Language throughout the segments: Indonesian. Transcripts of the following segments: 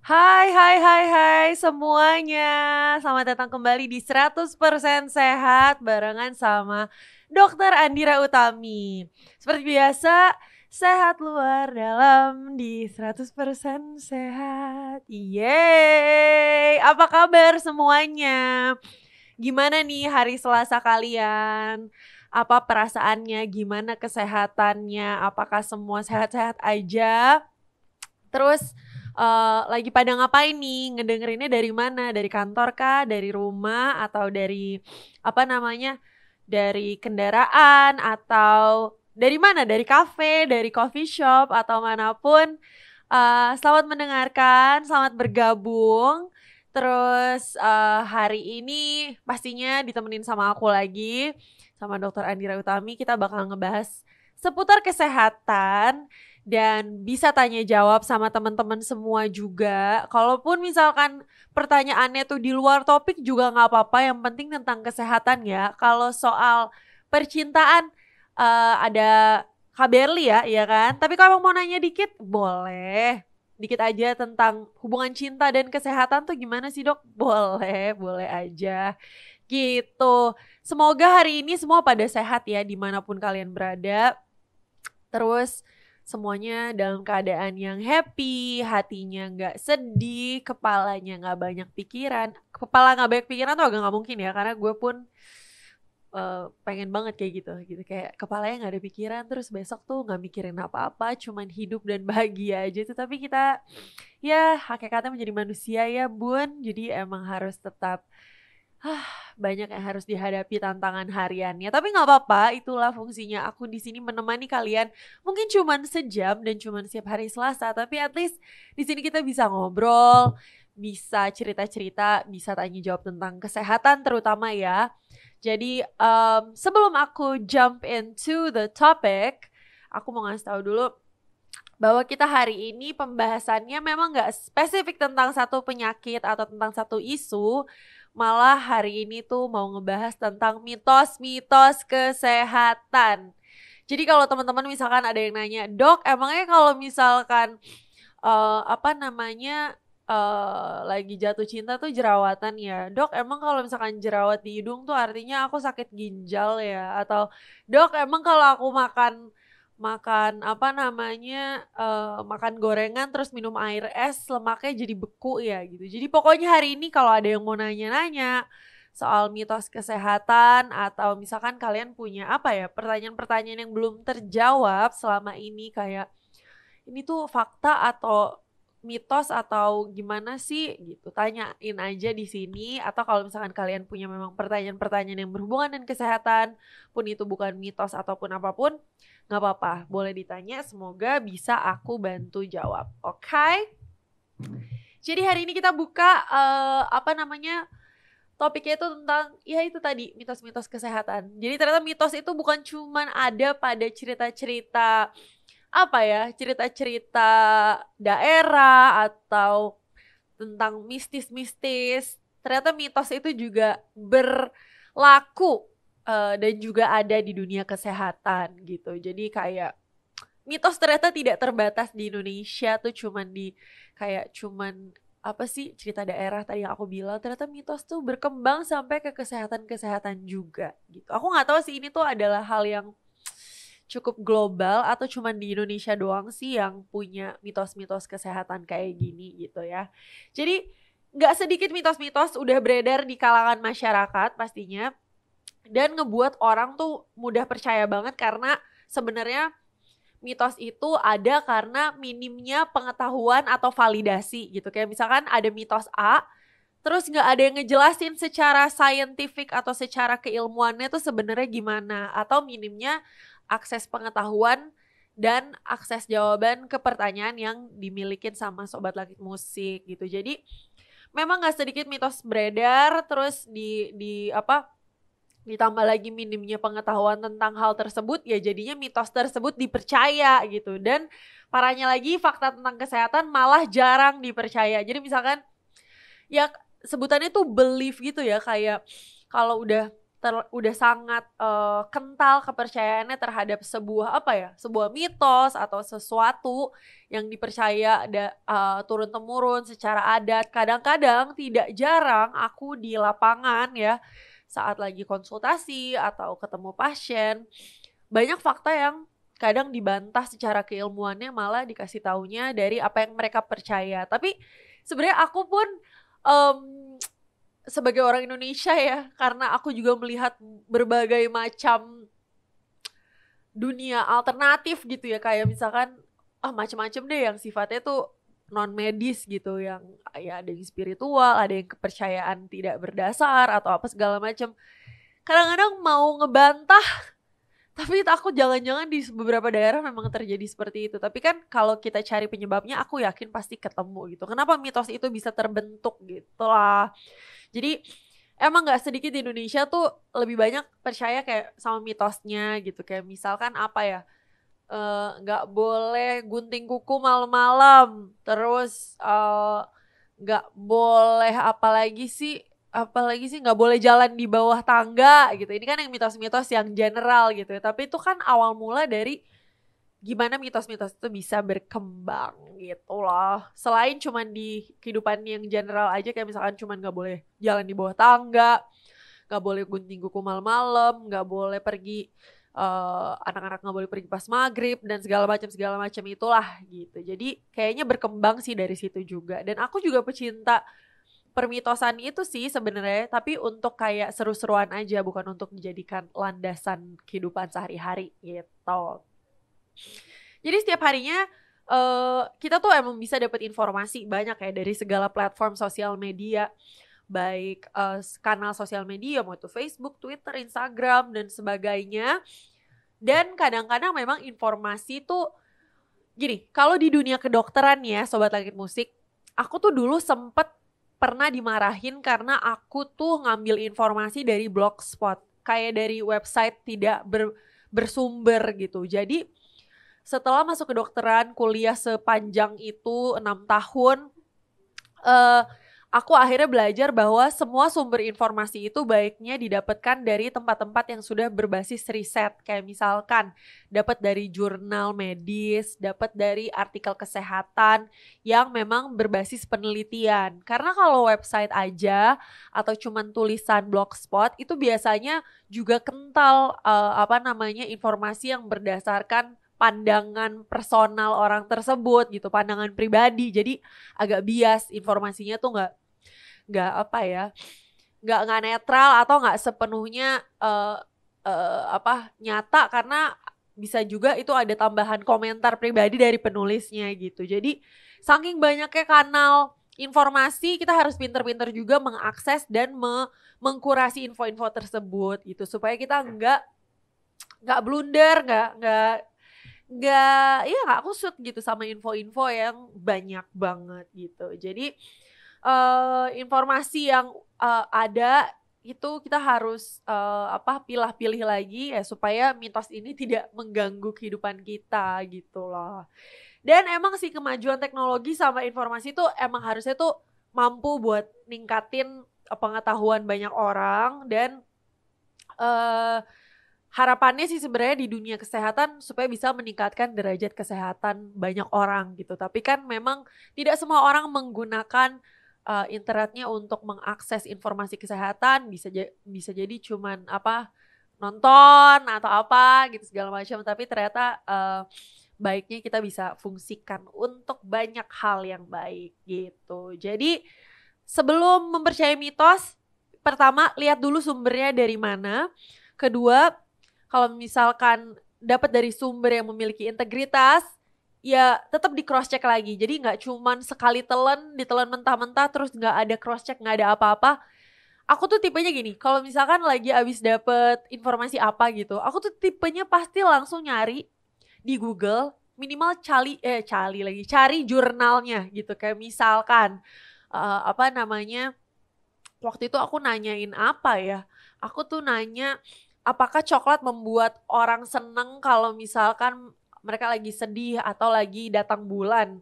Hai, hai, hai, hai semuanya. Selamat datang kembali di 100% Sehat barengan sama Dokter Andira Utami. Seperti biasa, sehat luar dalam di 100% sehat. Yeay, apa kabar semuanya? Gimana nih hari Selasa kalian? Apa perasaannya? Gimana kesehatannya? Apakah semua sehat-sehat aja? Terus lagi pada ngapain nih? Ngedengerinnya dari mana? Dari kantor kah? Dari rumah? Atau dari apa namanya? Dari kendaraan? Atau dari mana? Dari kafe? Dari coffee shop? Atau manapun. Selamat mendengarkan, selamat bergabung. Terus hari ini pastinya ditemenin sama aku lagi, sama Dokter Andira Utami. Kita bakal ngebahas seputar kesehatan dan bisa tanya jawab sama teman-teman semua juga. Kalaupun misalkan pertanyaannya tuh di luar topik juga nggak apa-apa, yang penting tentang kesehatan ya. Kalau soal percintaan ada Kak Berli ya kan? Tapi kalau mau nanya dikit, boleh. Dikit aja tentang hubungan cinta dan kesehatan tuh gimana sih dok? Boleh, boleh aja. Gitu. Semoga hari ini semua pada sehat ya dimanapun kalian berada. Terus semuanya dalam keadaan yang happy, hatinya nggak sedih, kepalanya nggak banyak pikiran. Kepala nggak banyak pikiran tuh agak nggak mungkin ya, karena gue pun pengen banget kayak gitu kayak kepalanya nggak ada pikiran, terus besok tuh nggak mikirin apa-apa, cuman hidup dan bahagia aja tuh. Tapi kita ya hakikatnya menjadi manusia ya bun, jadi emang harus tetap banyak yang harus dihadapi tantangan hariannya. Tapi nggak apa-apa, itulah fungsinya aku di sini menemani kalian. Mungkin cuman sejam dan cuman setiap hari Selasa, tapi at least di sini kita bisa ngobrol, bisa cerita-cerita, bisa tanya jawab tentang kesehatan terutama ya. Jadi sebelum aku jump into the topic, aku mau ngasih tahu dulu bahwa kita hari ini pembahasannya memang nggak spesifik tentang satu penyakit atau tentang satu isu. Malah hari ini tuh mau ngebahas tentang mitos-mitos kesehatan. Jadi kalau teman-teman misalkan ada yang nanya, dok emangnya kalau misalkan apa namanya lagi jatuh cinta tuh jerawatan ya? Dok emang kalau misalkan jerawat di hidung tuh artinya aku sakit ginjal ya? Atau dok emang kalau aku makan makan apa namanya makan gorengan terus minum air es lemaknya jadi beku ya gitu. Jadi pokoknya hari ini kalau ada yang mau nanya-nanya soal mitos kesehatan atau misalkan kalian punya apa ya pertanyaan-pertanyaan yang belum terjawab selama ini, kayak ini tuh fakta atau mitos atau gimana sih gitu, tanyain aja di sini. Atau kalau misalkan kalian punya memang pertanyaan-pertanyaan yang berhubungan dengan kesehatan, pun itu bukan mitos ataupun apapun, nggak apa-apa, boleh ditanya, semoga bisa aku bantu jawab. Oke? Jadi hari ini kita buka apa namanya, topiknya itu tentang ya itu tadi mitos-mitos kesehatan. Jadi ternyata mitos itu bukan cuman ada pada cerita-cerita apa ya, cerita-cerita daerah atau tentang mistis-mistis. Ternyata mitos itu juga berlaku dan juga ada di dunia kesehatan gitu. Jadi kayak mitos ternyata tidak terbatas di Indonesia tuh cuman di kayak cuman apa sih cerita daerah tadi yang aku bilang. Ternyata mitos tuh berkembang sampai ke kesehatan-kesehatan juga gitu. Aku nggak tahu sih ini tuh adalah hal yang cukup global atau cuman di Indonesia doang sih yang punya mitos-mitos kesehatan kayak gini gitu ya. Jadi nggak sedikit mitos-mitos udah beredar di kalangan masyarakat pastinya, dan ngebuat orang tuh mudah percaya banget karena sebenarnya mitos itu ada karena minimnya pengetahuan atau validasi gitu. Kayak misalkan ada mitos A, terus nggak ada yang ngejelasin secara saintifik atau secara keilmuannya tuh sebenarnya gimana. Atau minimnya akses pengetahuan dan akses jawaban ke pertanyaan yang dimilikin sama Sobat Langit Musik gitu. Jadi memang nggak sedikit mitos beredar, terus di apa ditambah lagi minimnya pengetahuan tentang hal tersebut, ya jadinya mitos tersebut dipercaya gitu. Dan parahnya lagi fakta tentang kesehatan malah jarang dipercaya. Jadi misalkan ya sebutannya tuh belief gitu ya, kayak kalau udah udah sangat kental kepercayaannya terhadap sebuah mitos atau sesuatu yang dipercaya turun temurun secara adat. Kadang-kadang tidak jarang aku di lapangan ya saat lagi konsultasi atau ketemu pasien, banyak fakta yang kadang dibantah secara keilmuannya, malah dikasih taunya dari apa yang mereka percaya. Tapi sebenarnya aku pun sebagai orang Indonesia ya, karena aku juga melihat berbagai macam dunia alternatif gitu ya, kayak misalkan macam-macam deh yang sifatnya tuh non medis gitu, yang ya ada yang spiritual, ada yang kepercayaan tidak berdasar atau apa segala macam. Kadang-kadang mau ngebantah, tapi aku jangan-jangan di beberapa daerah memang terjadi seperti itu. Tapi kan kalau kita cari penyebabnya, aku yakin pasti ketemu gitu. Kenapa mitos itu bisa terbentuk gitu lah. Jadi emang gak sedikit di Indonesia tuh lebih banyak percaya kayak sama mitosnya gitu. Kayak misalkan apa ya, gak boleh gunting kuku malam-malam. Terus gak boleh apalagi sih gak boleh jalan di bawah tangga gitu. Ini kan yang mitos-mitos yang general gitu ya. Tapi itu kan awal mula dari gimana mitos-mitos itu bisa berkembang gitu loh. Selain cuman di kehidupan yang general aja, kayak misalkan cuman gak boleh jalan di bawah tangga, gak boleh gunting kuku malam-malam, gak boleh pergi, anak-anak gak boleh pergi pas maghrib, dan segala macam itulah gitu. Jadi kayaknya berkembang sih dari situ juga. Dan aku juga pecinta permitosan itu sih sebenarnya, tapi untuk kayak seru-seruan aja, bukan untuk dijadikan landasan kehidupan sehari-hari gitu. Jadi setiap harinya kita tuh emang bisa dapat informasi banyak ya dari segala platform sosial media, baik kanal sosial media, mau itu Facebook, Twitter, Instagram, dan sebagainya. Dan kadang-kadang memang informasi tuh gini, kalau di dunia kedokteran ya Sobat Langit Musik, aku tuh dulu pernah dimarahin karena aku tuh ngambil informasi dari blogspot, kayak dari website tidak bersumber gitu. Jadi setelah masuk kedokteran, kuliah sepanjang itu 6 tahun, aku akhirnya belajar bahwa semua sumber informasi itu baiknya didapatkan dari tempat-tempat yang sudah berbasis riset. Kayak misalkan dapat dari jurnal medis, dapat dari artikel kesehatan yang memang berbasis penelitian. Karena kalau website aja atau cuman tulisan blogspot itu biasanya juga kental informasi yang berdasarkan pandangan personal orang tersebut gitu, pandangan pribadi. Jadi agak bias, informasinya tuh nggak netral atau nggak sepenuhnya nyata, karena bisa juga itu ada tambahan komentar pribadi dari penulisnya gitu. Jadi saking banyaknya kanal informasi, kita harus pinter-pinter juga mengakses dan mengkurasi info-info tersebut gitu, supaya kita nggak blunder, nggak kusut gitu sama info-info yang banyak banget gitu. Jadi informasi yang ada itu kita harus pilih-pilih lagi ya, supaya mitos ini tidak mengganggu kehidupan kita gitu loh. Dan emang sih kemajuan teknologi sama informasi itu emang harusnya tuh mampu buat ningkatin pengetahuan banyak orang, dan harapannya sih sebenarnya di dunia kesehatan supaya bisa meningkatkan derajat kesehatan banyak orang gitu. Tapi kan memang tidak semua orang menggunakan internetnya untuk mengakses informasi kesehatan. Bisa jadi cuman nonton atau apa gitu segala macam. Tapi ternyata baiknya kita bisa fungsikan untuk banyak hal yang baik gitu. Jadi sebelum mempercayai mitos, pertama lihat dulu sumbernya dari mana. Kedua, kalau misalkan dapat dari sumber yang memiliki integritas, ya tetap di cross check lagi. Jadi nggak cuman sekali ditelan mentah-mentah terus nggak ada cross check, nggak ada apa-apa. Aku tuh tipenya gini, kalau misalkan lagi abis dapet informasi apa gitu, aku tuh tipenya pasti langsung nyari di Google, minimal cari jurnalnya gitu. Kayak misalkan waktu itu aku nanyain apa ya, aku tuh nanya, apakah coklat membuat orang seneng kalau misalkan mereka lagi sedih atau lagi datang bulan?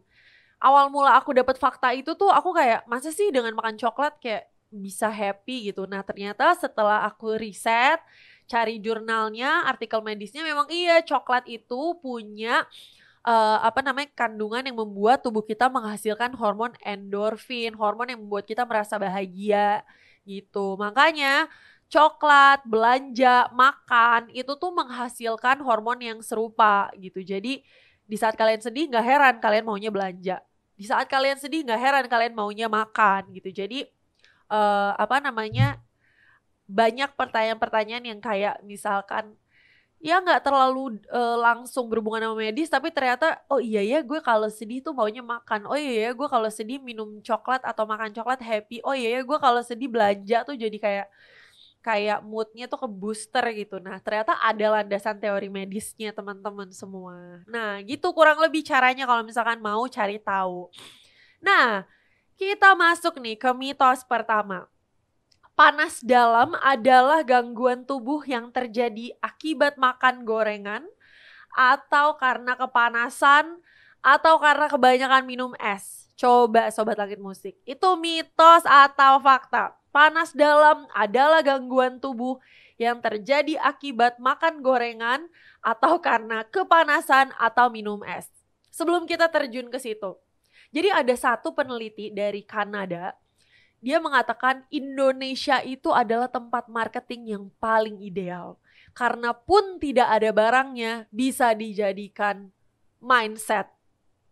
Awal mula aku dapat fakta itu tuh aku kayak, masa sih dengan makan coklat kayak bisa happy gitu. Nah ternyata setelah aku riset, cari jurnalnya, artikel medisnya, memang iya coklat itu punya kandungan yang membuat tubuh kita menghasilkan hormon endorfin, hormon yang membuat kita merasa bahagia gitu. Makanya coklat, belanja, makan itu tuh menghasilkan hormon yang serupa gitu. Jadi di saat kalian sedih gak heran kalian maunya belanja. Di saat kalian sedih gak heran kalian maunya makan gitu. Jadi banyak pertanyaan-pertanyaan yang kayak misalkan ya nggak terlalu langsung berhubungan sama medis, tapi ternyata oh iya ya gue kalau sedih tuh maunya makan, oh iya ya gue kalau sedih minum coklat atau makan coklat happy, oh iya ya gue kalau sedih belanja tuh jadi kayak moodnya tuh ke booster gitu. Nah ternyata ada landasan teori medisnya teman-teman semua. Nah gitu kurang lebih caranya kalau misalkan mau cari tahu. Nah kita masuk nih ke mitos pertama. Panas dalam adalah gangguan tubuh yang terjadi akibat makan gorengan atau karena kepanasan atau karena kebanyakan minum es. Coba Sobat Langit Musik, itu mitos atau fakta? Panas dalam adalah gangguan tubuh yang terjadi akibat makan gorengan atau karena kepanasan atau minum es. Sebelum kita terjun ke situ, jadi ada satu peneliti dari Kanada. Dia mengatakan Indonesia itu adalah tempat marketing yang paling ideal. Karena pun tidak ada barangnya, bisa dijadikan mindset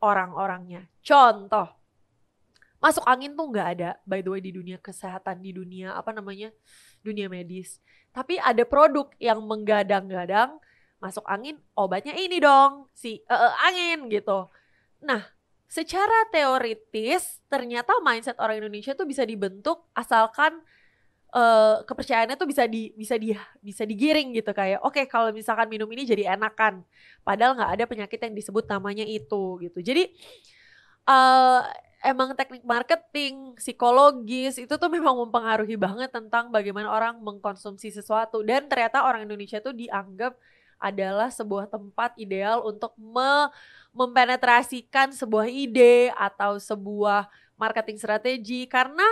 orang-orangnya. Contoh, masuk angin tuh gak ada, by the way, di dunia kesehatan, di dunia dunia medis. Tapi ada produk yang menggadang-gadang, masuk angin, obatnya ini dong, angin gitu. Nah, secara teoritis ternyata mindset orang Indonesia tuh bisa dibentuk asalkan kepercayaannya tuh bisa digiring gitu, kayak oke, kalau misalkan minum ini jadi enakan, padahal nggak ada penyakit yang disebut namanya itu gitu. Jadi emang teknik marketing, psikologis itu tuh memang mempengaruhi banget tentang bagaimana orang mengkonsumsi sesuatu, dan ternyata orang Indonesia tuh dianggap adalah sebuah tempat ideal untuk mempenetrasikan sebuah ide atau sebuah marketing strategi, karena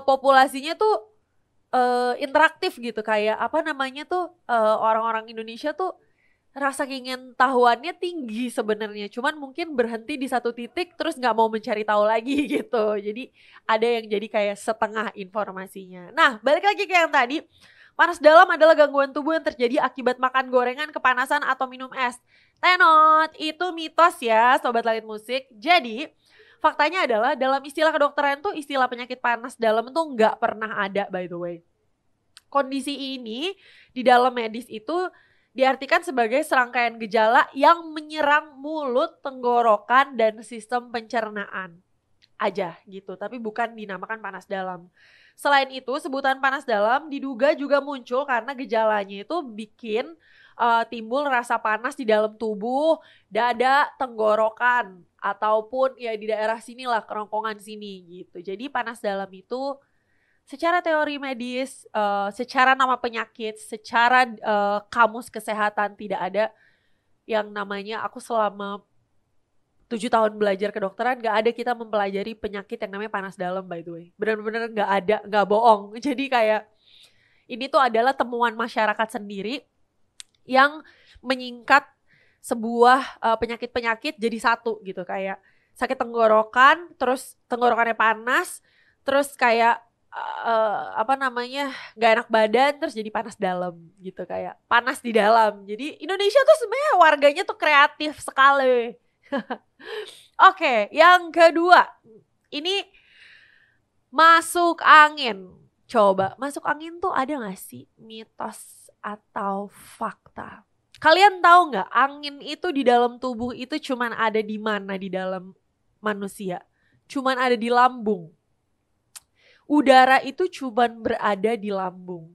populasinya tuh interaktif gitu, kayak orang-orang Indonesia tuh rasa ingin tahuannya tinggi sebenarnya, cuman mungkin berhenti di satu titik terus nggak mau mencari tahu lagi gitu. Jadi ada yang jadi kayak setengah informasinya. Nah balik lagi ke yang tadi, panas dalam adalah gangguan tubuh yang terjadi akibat makan gorengan, kepanasan atau minum es. Tenot, itu mitos ya Sobat Langit Musik. Jadi faktanya adalah dalam istilah kedokteran tuh istilah penyakit panas dalam tuh nggak pernah ada, by the way. Kondisi ini di dalam medis itu diartikan sebagai serangkaian gejala yang menyerang mulut, tenggorokan, dan sistem pencernaan aja gitu, tapi bukan dinamakan panas dalam. Selain itu, sebutan panas dalam diduga juga muncul karena gejalanya itu bikin timbul rasa panas di dalam tubuh, dada, tenggorokan, ataupun ya di daerah sinilah, kerongkongan sini gitu. Jadi panas dalam itu secara teori medis, secara nama penyakit, secara kamus kesehatan tidak ada yang namanya, aku selama 7 tahun belajar kedokteran gak ada kita mempelajari penyakit yang namanya panas dalam, by the way. Benar-benar gak ada, gak bohong. Jadi kayak ini tuh adalah temuan masyarakat sendiri yang menyingkat sebuah penyakit-penyakit jadi satu gitu, kayak sakit tenggorokan, terus tenggorokannya panas, terus kayak gak enak badan, terus jadi panas dalam gitu, kayak panas di dalam. Jadi Indonesia tuh sebenarnya warganya tuh kreatif sekali. Oke, yang kedua, ini masuk angin. Coba, masuk angin tuh ada gak sih mitos atau fakta? Kalian tahu gak angin itu di dalam tubuh itu cuman ada di mana di dalam manusia? Cuman ada di lambung. Udara itu cuman berada di lambung.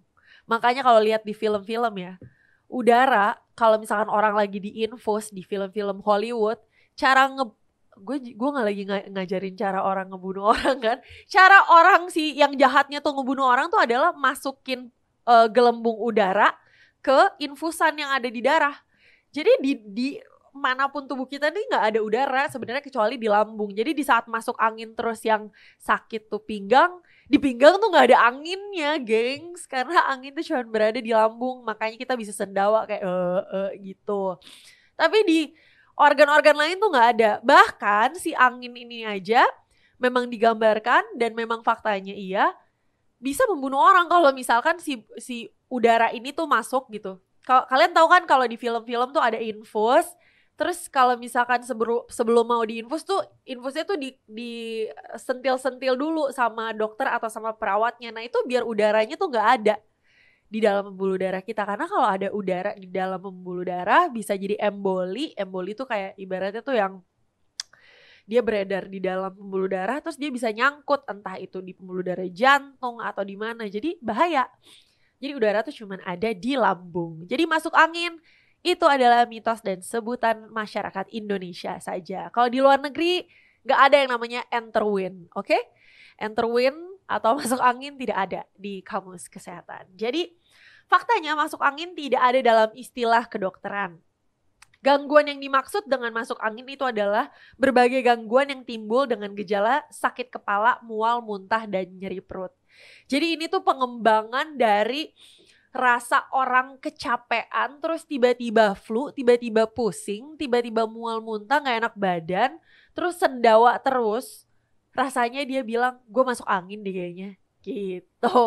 Makanya kalau lihat di film-film ya, udara kalau misalkan orang lagi diinfus di film-film Hollywood, gue nggak lagi ngajarin cara orang ngebunuh orang kan. Cara orang sih yang jahatnya tuh ngebunuh orang tuh adalah masukin gelembung udara ke infusan yang ada di darah. Jadi di manapun tubuh kita nih nggak ada udara sebenarnya kecuali di lambung. Jadi di saat masuk angin terus yang sakit tuh pinggang, Di pinggang tuh gak ada anginnya, gengs. Karena angin tuh cuma berada di lambung. Makanya kita bisa sendawa kayak gitu. Tapi di organ-organ lain tuh gak ada. Bahkan si angin ini aja memang digambarkan dan memang faktanya iya bisa membunuh orang kalau misalkan si udara ini tuh masuk gitu. Kalian tahu kan kalau di film-film tuh ada infus. Terus kalau misalkan sebelum mau diinfus tuh infusnya tuh di sentil-sentil dulu sama dokter atau sama perawatnya. Nah itu biar udaranya tuh nggak ada di dalam pembuluh darah kita. Karena kalau ada udara di dalam pembuluh darah bisa jadi emboli. Emboli tuh kayak ibaratnya tuh yang dia beredar di dalam pembuluh darah terus dia bisa nyangkut entah itu di pembuluh darah jantung atau di mana. Jadi bahaya. Jadi udara tuh cuman ada di lambung. Jadi masuk angin itu adalah mitos dan sebutan masyarakat Indonesia saja. Kalau di luar negeri gak ada yang namanya enterwind, oke? Enterwind atau masuk angin tidak ada di kamus kesehatan. Jadi faktanya masuk angin tidak ada dalam istilah kedokteran. Gangguan yang dimaksud dengan masuk angin itu adalah berbagai gangguan yang timbul dengan gejala sakit kepala, mual, muntah, dan nyeri perut. Jadi ini tuh pengembangan dari rasa orang kecapean, terus tiba-tiba flu, tiba-tiba pusing, tiba-tiba mual muntah, gak enak badan, terus sendawa terus. Rasanya dia bilang, gue masuk angin deh kayaknya. Gitu.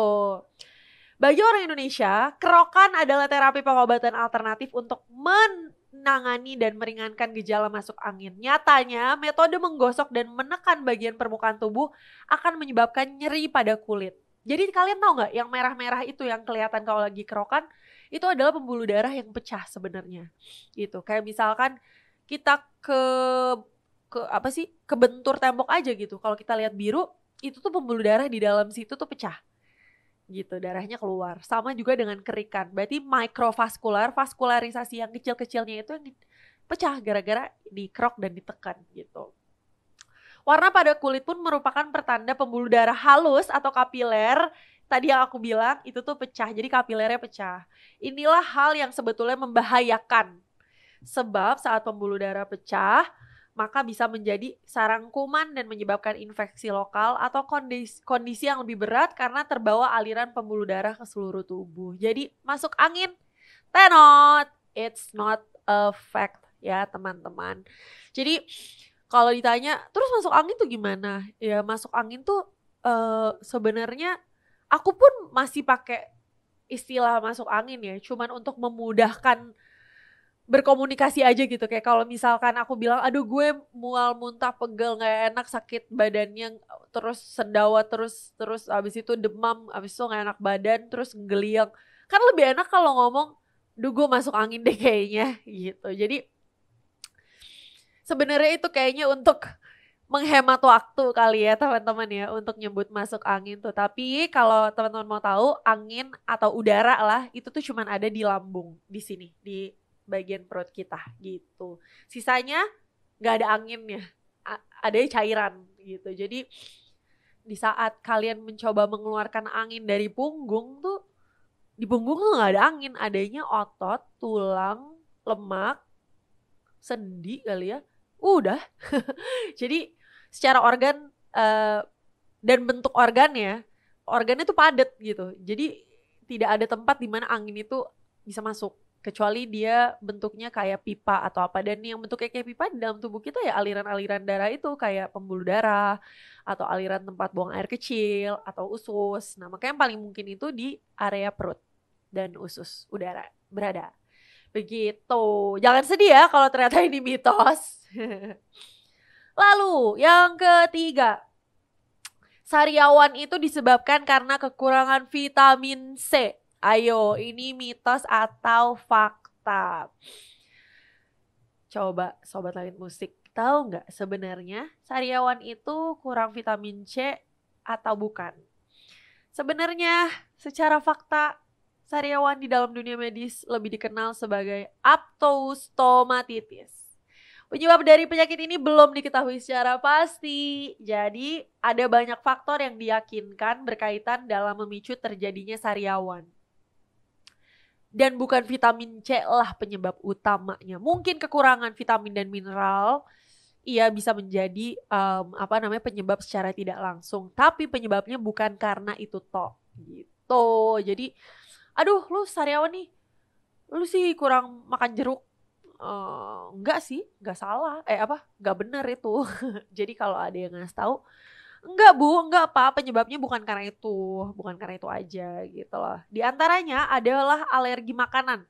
Bagi orang Indonesia, kerokan adalah terapi pengobatan alternatif untuk menangani dan meringankan gejala masuk angin. Nyatanya, metode menggosok dan menekan bagian permukaan tubuh akan menyebabkan nyeri pada kulit. Jadi kalian tahu gak yang merah-merah itu yang kelihatan kalau lagi kerokan itu adalah pembuluh darah yang pecah sebenarnya. Gitu. Kayak misalkan kita kebentur tembok aja gitu. Kalau kita lihat biru, itu tuh pembuluh darah di dalam situ tuh pecah. Gitu, darahnya keluar. Sama juga dengan kerikan. Berarti mikrovaskular, vaskularisasi yang kecil-kecilnya itu yang pecah gara-gara dikerok dan ditekan gitu. Warna pada kulit pun merupakan pertanda pembuluh darah halus atau kapiler. Tadi yang aku bilang itu tuh pecah, jadi kapilernya pecah. Inilah hal yang sebetulnya membahayakan. Sebab saat pembuluh darah pecah, maka bisa menjadi sarang kuman dan menyebabkan infeksi lokal atau kondisi yang lebih berat karena terbawa aliran pembuluh darah ke seluruh tubuh. Jadi masuk angin, tenot, it's not a fact ya teman-teman. Jadi kalau ditanya, terus masuk angin tuh gimana? Ya masuk angin tuh sebenarnya aku pun masih pakai istilah masuk angin ya. Cuman untuk memudahkan berkomunikasi aja gitu. Kayak kalau misalkan aku bilang, aduh gue mual, muntah, pegel, gak enak, sakit badannya, terus sendawa, terus abis itu demam, abis itu gak enak badan, terus ngeliang. Kan lebih enak kalau ngomong, duh gue masuk angin deh kayaknya gitu. Jadi sebenarnya itu kayaknya untuk menghemat waktu kali ya teman-teman ya untuk nyebut masuk angin tuh. Tapi kalau teman-teman mau tahu angin atau udara lah itu tuh cuman ada di lambung di sini di bagian perut kita gitu. Sisanya nggak ada anginnya, ada cairan gitu. Jadi di saat kalian mencoba mengeluarkan angin dari punggung tuh di punggung tuh nggak ada angin, adanya otot, tulang, lemak, sendi kali ya. Udah. Jadi secara organ dan bentuk organnya tuh padat gitu. Jadi tidak ada tempat di mana angin itu bisa masuk. Kecuali dia bentuknya kayak pipa atau apa. Dan yang bentuknya kayak pipa di dalam tubuh kita ya aliran-aliran darah itu kayak pembuluh darah. Atau aliran tempat buang air kecil atau usus. Nah makanya yang paling mungkin itu di area perut dan usus udara berada. Begitu. Jangan sedih ya kalau ternyata ini mitos. Lalu yang ketiga, sariawan itu disebabkan karena kekurangan vitamin C. Ayo, ini mitos atau fakta? Coba Sobat Langit Musik, tahu nggak sebenarnya sariawan itu kurang vitamin C atau bukan? Sebenarnya secara fakta, sariawan di dalam dunia medis lebih dikenal sebagai aphthostomatitis. Penyebab dari penyakit ini belum diketahui secara pasti. Jadi ada banyak faktor yang diyakinkan berkaitan dalam memicu terjadinya sariawan. Dan bukan vitamin C lah penyebab utamanya. Mungkin kekurangan vitamin dan mineral iya bisa menjadi penyebab secara tidak langsung, tapi penyebabnya bukan karena itu toh gitu. Jadi aduh lu sariawan nih, lu sih kurang makan jeruk. Enggak sih, enggak salah. Enggak benar itu. Jadi kalau ada yang ngasih tahu, enggak bu, enggak apa, penyebabnya bukan karena itu aja gitu loh. Di antaranya adalah alergi makanan,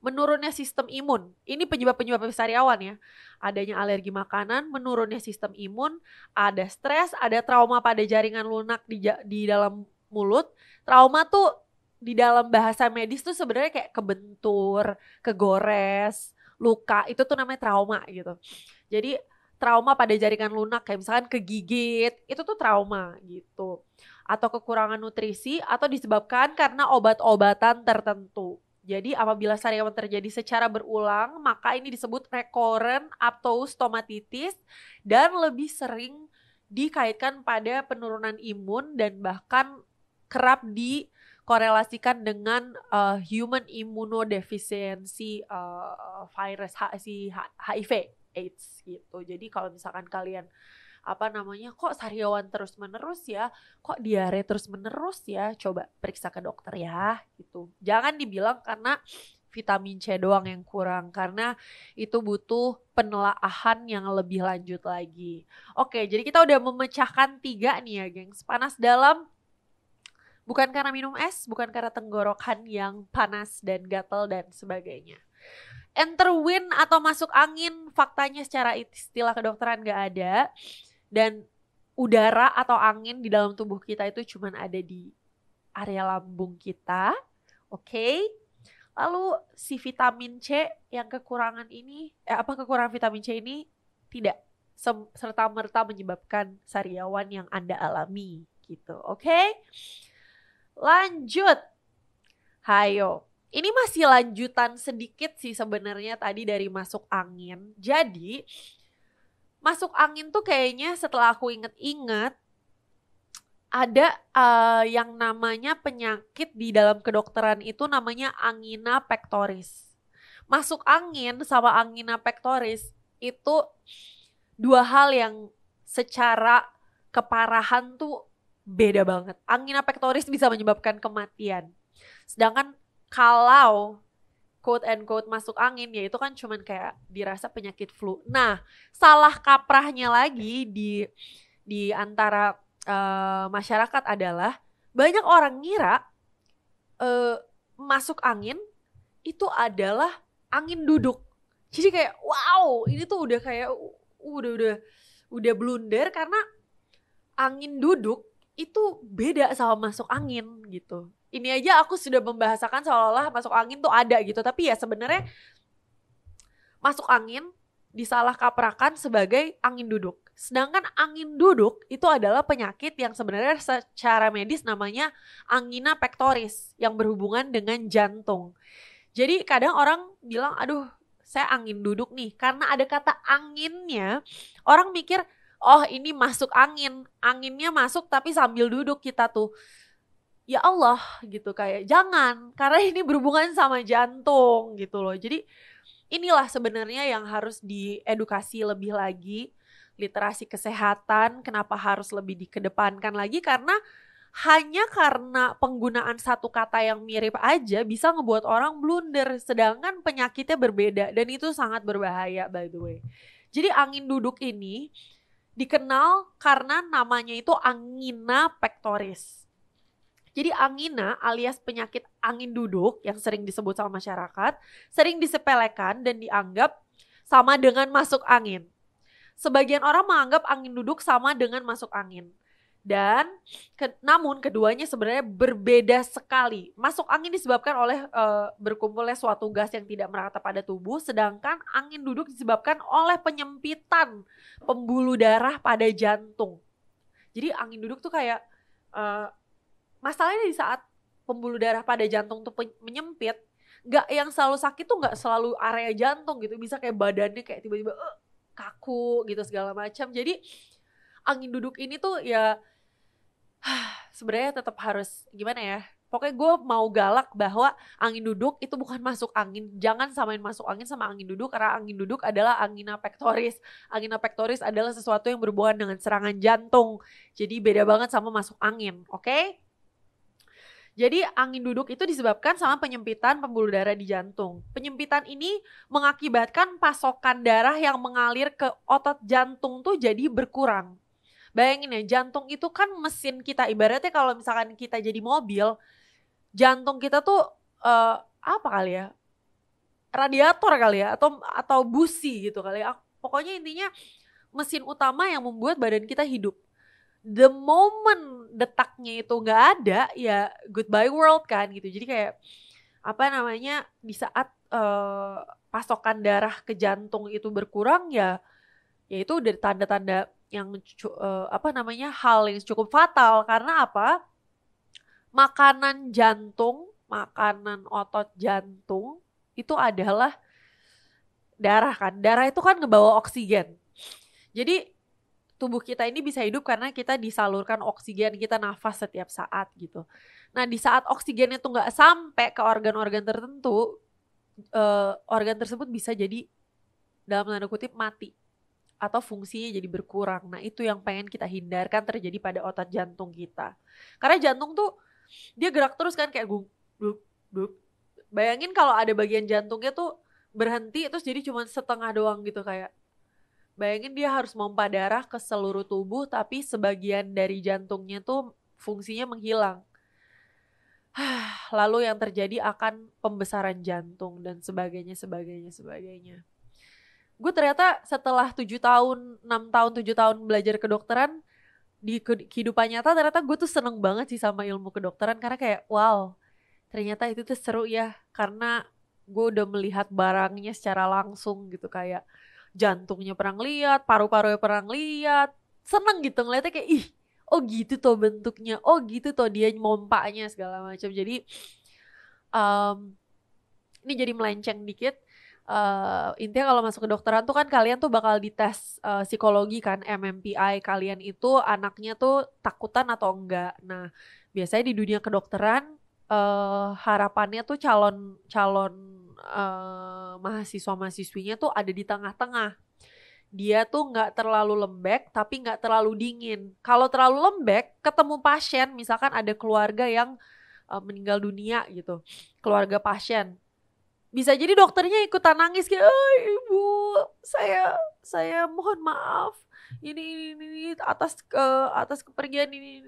menurunnya sistem imun. Ini penyebab-penyebab sariawan ya. Adanya alergi makanan, menurunnya sistem imun, ada stres, ada trauma pada jaringan lunak di dalam mulut. Trauma tuh di dalam bahasa medis tuh sebenarnya kayak kebentur, kegores, luka, itu tuh namanya trauma gitu. Jadi trauma pada jaringan lunak kayak misalkan kegigit, itu tuh trauma gitu. Atau kekurangan nutrisi atau disebabkan karena obat-obatan tertentu. Jadi apabila sariawan terjadi secara berulang, maka ini disebut recurrent atau stomatitis dan lebih sering dikaitkan pada penurunan imun dan bahkan kerap dikorelasikan dengan human immunodeficiency virus HIV AIDS gitu. Jadi kalau misalkan kalian kok sariawan terus menerus ya, kok diare terus menerus ya, coba periksa ke dokter ya gitu. Jangan dibilang karena vitamin C doang yang kurang, karena itu butuh penelaahan yang lebih lanjut lagi. Oke, jadi kita udah memecahkan 3 nih ya gengs. Panas dalam bukan karena minum es, bukan karena tenggorokan yang panas dan gatal dan sebagainya. Enter wind atau masuk angin, faktanya secara istilah kedokteran gak ada. Dan udara atau angin di dalam tubuh kita itu cuma ada di area lambung kita. Oke. Lalu si vitamin C yang kekurangan vitamin C ini tidak serta-merta menyebabkan sariawan yang Anda alami gitu. Oke. Lanjut. Hayo. Ini masih lanjutan sedikit sih sebenarnya tadi dari masuk angin. Jadi masuk angin tuh kayaknya setelah aku inget-inget ada yang namanya penyakit di dalam kedokteran itu namanya angina pectoris. Masuk angin sama angina pectoris itu 2 hal yang secara keparahan tuh beda banget. Angina pectoris bisa menyebabkan kematian. Sedangkan kalau quote and quote masuk angin ya itu kan cuman kayak dirasa penyakit flu. Nah, salah kaprahnya lagi di antara masyarakat adalah banyak orang ngira masuk angin itu adalah angin duduk. Jadi kayak wow, ini tuh udah kayak udah blunder karena angin duduk itu beda sama masuk angin gitu. Ini aja aku sudah membahasakan seolah-olah masuk angin tuh ada gitu. Tapi ya sebenarnya masuk angin disalah kaprakan sebagai angin duduk. Sedangkan angin duduk itu adalah penyakit yang sebenarnya secara medis namanya angina pectoris yang berhubungan dengan jantung. Jadi kadang orang bilang, aduh saya angin duduk nih. Karena ada kata anginnya, orang mikir, oh ini masuk angin. Anginnya masuk tapi sambil duduk kita tuh. Ya Allah gitu kayak jangan, karena ini berhubungan sama jantung gitu loh. Jadi inilah sebenarnya yang harus diedukasi lebih lagi, literasi kesehatan, kenapa harus lebih dikedepankan lagi karena hanya karena penggunaan satu kata yang mirip aja bisa ngebuat orang blunder, sedangkan penyakitnya berbeda dan itu sangat berbahaya by the way. Jadi angin duduk ini dikenal karena namanya itu angina pectoris. Jadi angina alias penyakit angin duduk yang sering disebut sama masyarakat, sering disepelekan dan dianggap sama dengan masuk angin. Sebagian orang menganggap angin duduk sama dengan masuk angin. Dan namun keduanya sebenarnya berbeda sekali. Masuk angin disebabkan oleh berkumpulnya suatu gas yang tidak merata pada tubuh, sedangkan angin duduk disebabkan oleh penyempitan pembuluh darah pada jantung. Jadi angin duduk tuh kayak masalahnya di saat pembuluh darah pada jantung tuh menyempit, gak yang selalu sakit tuh gak selalu area jantung gitu, bisa kayak badannya kayak tiba-tiba kaku gitu segala macam. Jadi angin duduk ini tuh ya sebenarnya tetap harus gimana ya, Pokoknya gue mau galak bahwa angin duduk itu bukan masuk angin. Jangan samain masuk angin sama angin duduk, karena angin duduk adalah angina pectoris. Angina pectoris adalah sesuatu yang berhubungan dengan serangan jantung. Jadi beda banget sama masuk angin, oke? Jadi angin duduk itu disebabkan sama penyempitan pembuluh darah di jantung. Penyempitan ini mengakibatkan pasokan darah yang mengalir ke otot jantung tuh jadi berkurang. Bayangin ya, jantung itu kan mesin kita. Ibaratnya kalau misalkan kita jadi mobil, jantung kita tuh apa kali ya, radiator kali ya, atau busi gitu kali ya. Pokoknya intinya mesin utama yang membuat badan kita hidup. The moment detaknya itu nggak ada, ya goodbye world kan gitu. Jadi kayak apa namanya, di saat pasokan darah ke jantung itu berkurang, ya itu udah tanda-tanda yang hal yang cukup fatal. Karena apa? Makanan jantung, makanan otot jantung itu adalah darah kan. Darah itu kan ngebawa oksigen. Jadi tubuh kita ini bisa hidup karena kita disalurkan oksigen, kita nafas setiap saat gitu. Nah di saat oksigennya tuh gak sampai ke organ-organ tertentu, organ tersebut bisa jadi dalam tanda kutip mati. Atau fungsinya jadi berkurang. Nah itu yang pengen kita hindarkan terjadi pada otot jantung kita. Karena jantung tuh dia gerak terus kan, kayak guk. Bayangin kalau ada bagian jantungnya tuh berhenti terus jadi cuma setengah doang gitu. Kayak bayangin dia harus pompa darah ke seluruh tubuh, tapi sebagian dari jantungnya tuh fungsinya menghilang. Lalu yang terjadi akan pembesaran jantung dan sebagainya. Gue ternyata setelah 7 tahun, 6 tahun, 7 tahun belajar kedokteran, di kehidupan nyata ternyata gue tuh seneng banget sih sama ilmu kedokteran. Karena kayak wow, ternyata itu tuh seru ya. Karena gue udah melihat barangnya secara langsung gitu. Kayak jantungnya pernah lihat, paru-parunya pernah lihat. Seneng gitu ngeliatnya kayak ih, oh gitu tuh bentuknya, oh gitu tuh dia mompanya segala macam. Jadi ini jadi melenceng dikit. Intinya kalau masuk ke dokteran tuh kan kalian tuh bakal dites psikologi kan, MMPI. Kalian itu anaknya tuh takutan atau enggak. Nah biasanya di dunia kedokteran harapannya tuh calon mahasiswa-mahasiswinya tuh ada di tengah-tengah. Dia tuh gak terlalu lembek tapi gak terlalu dingin. Kalau terlalu lembek, ketemu pasien, misalkan ada keluarga yang meninggal dunia gitu, keluarga pasien, bisa jadi dokternya ikutan nangis kayak, ibu, saya mohon maaf, ini atas kepergian ini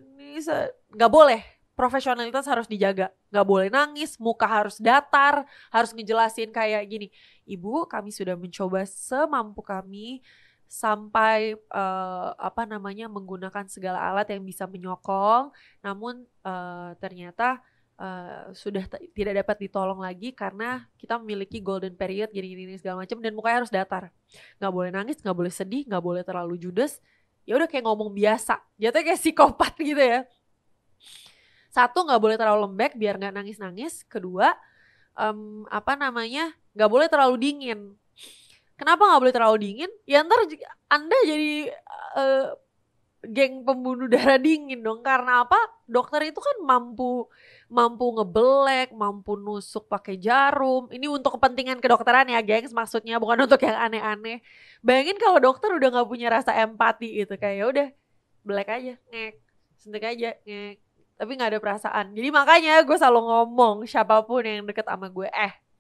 nggak boleh. Profesionalitas harus dijaga, nggak boleh nangis, muka harus datar, harus ngejelasin kayak gini, ibu, kami sudah mencoba semampu kami sampai menggunakan segala alat yang bisa menyokong, namun ternyata sudah tidak dapat ditolong lagi karena kita memiliki golden period gini segala macam, dan mukanya harus datar, nggak boleh nangis, nggak boleh sedih, nggak boleh terlalu judes. Ya udah kayak ngomong biasa, jatuhnya kayak psikopat gitu ya. Satu, nggak boleh terlalu lembek biar nggak nangis. Kedua, nggak boleh terlalu dingin. Kenapa nggak boleh terlalu dingin? Ya ntar Anda jadi geng pembunuh darah dingin dong. Karena apa? Dokter itu kan mampu ngebelek, mampu nusuk pakai jarum. Ini untuk kepentingan kedokteran ya, gengs, maksudnya bukan untuk yang aneh-aneh. Bayangin kalau dokter udah nggak punya rasa empati gitu, kayak ya udah belek aja, ngek, suntik aja, ngek, tapi nggak ada perasaan. Jadi makanya gue selalu ngomong siapapun yang deket sama gue,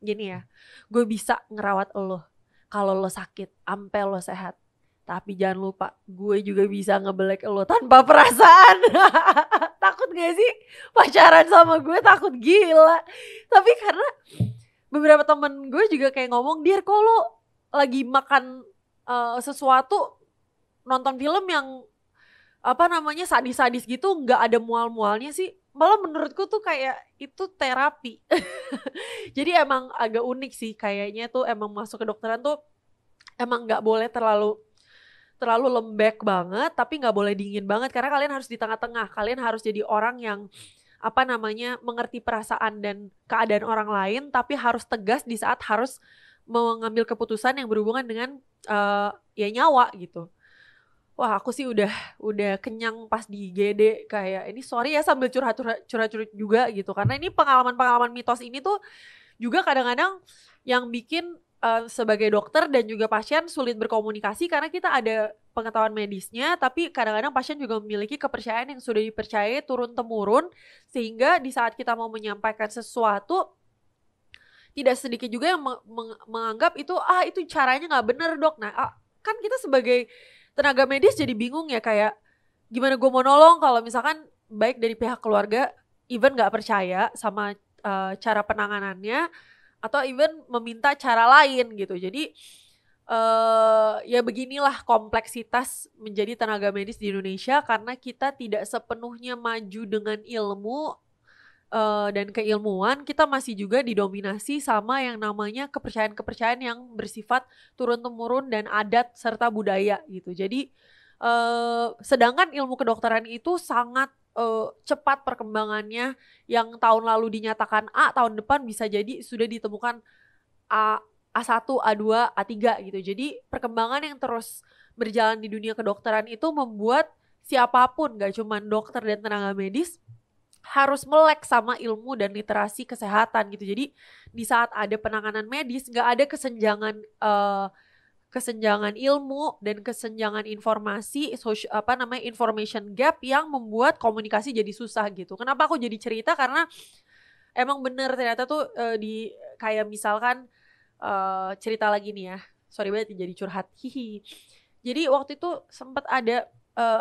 gini ya, gue bisa ngerawat lo kalau lo sakit sampai lo sehat. Tapi jangan lupa, gue juga bisa ngebelek lo tanpa perasaan. Takut gak sih pacaran sama gue? Takut gila. Tapi karena beberapa temen gue juga kayak ngomong, Dir, kok lo lagi makan sesuatu, nonton film yang sadis-sadis gitu, gak ada mual-mualnya sih. Malah menurutku tuh kayak itu terapi. Jadi emang agak unik sih kayaknya tuh, emang masuk ke dokteran tuh emang gak boleh terlalu lembek banget, tapi gak boleh dingin banget. Karena kalian harus di tengah-tengah. Kalian harus jadi orang yang mengerti perasaan dan keadaan orang lain, tapi harus tegas di saat harus mengambil keputusan yang berhubungan dengan ya nyawa gitu. wah aku sih udah kenyang pas di IGD, kayak ini sorry ya sambil curhat juga gitu, karena ini pengalaman mitos ini tuh juga kadang-kadang yang bikin sebagai dokter dan juga pasien sulit berkomunikasi karena kita ada pengetahuan medisnya, tapi kadang-kadang pasien juga memiliki kepercayaan yang sudah dipercayai turun-temurun, sehingga di saat kita mau menyampaikan sesuatu, tidak sedikit juga yang menganggap itu caranya nggak bener dok. Nah kan kita sebagai tenaga medis jadi bingung ya, kayak gimana gue mau nolong kalau misalkan baik dari pihak keluarga even nggak percaya sama cara penanganannya, atau even meminta cara lain gitu. Jadi ya beginilah kompleksitas menjadi tenaga medis di Indonesia, karena kita tidak sepenuhnya maju dengan ilmu dan keilmuan. Kita masih juga didominasi sama yang namanya kepercayaan-kepercayaan yang bersifat turun-temurun dan adat serta budaya gitu. Jadi sedangkan ilmu kedokteran itu sangat cepat perkembangannya, yang tahun lalu dinyatakan A, tahun depan bisa jadi sudah ditemukan A1, A2, A3 gitu. Jadi perkembangan yang terus berjalan di dunia kedokteran itu membuat siapapun, gak cuma dokter dan tenaga medis, harus melek sama ilmu dan literasi kesehatan gitu. Jadi di saat ada penanganan medis gak ada kesenjangan ilmu dan kesenjangan informasi, information gap yang membuat komunikasi jadi susah gitu. Kenapa aku jadi cerita? Karena emang bener ternyata tuh di kayak misalkan cerita lagi nih ya. Sorry banget jadi curhat. Hihi. Jadi waktu itu sempat ada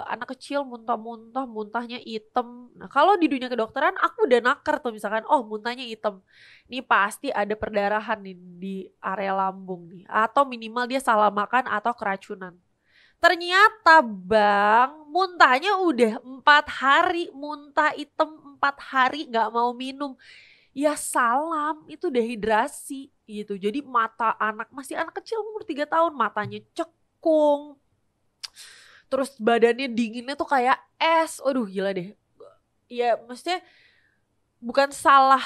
anak kecil muntahnya hitam. Nah, kalau di dunia kedokteran aku udah naker tuh, misalkan muntahnya hitam, ini pasti ada perdarahan nih di area lambung nih, atau minimal dia salah makan atau keracunan. Ternyata bang, muntahnya udah 4 hari, muntah hitam 4 hari gak mau minum. Ya salam, itu dehidrasi gitu. Jadi mata masih anak kecil umur 3 tahun, matanya cekung, terus badannya dinginnya tuh kayak es. Aduh gila deh. Ya maksudnya bukan salah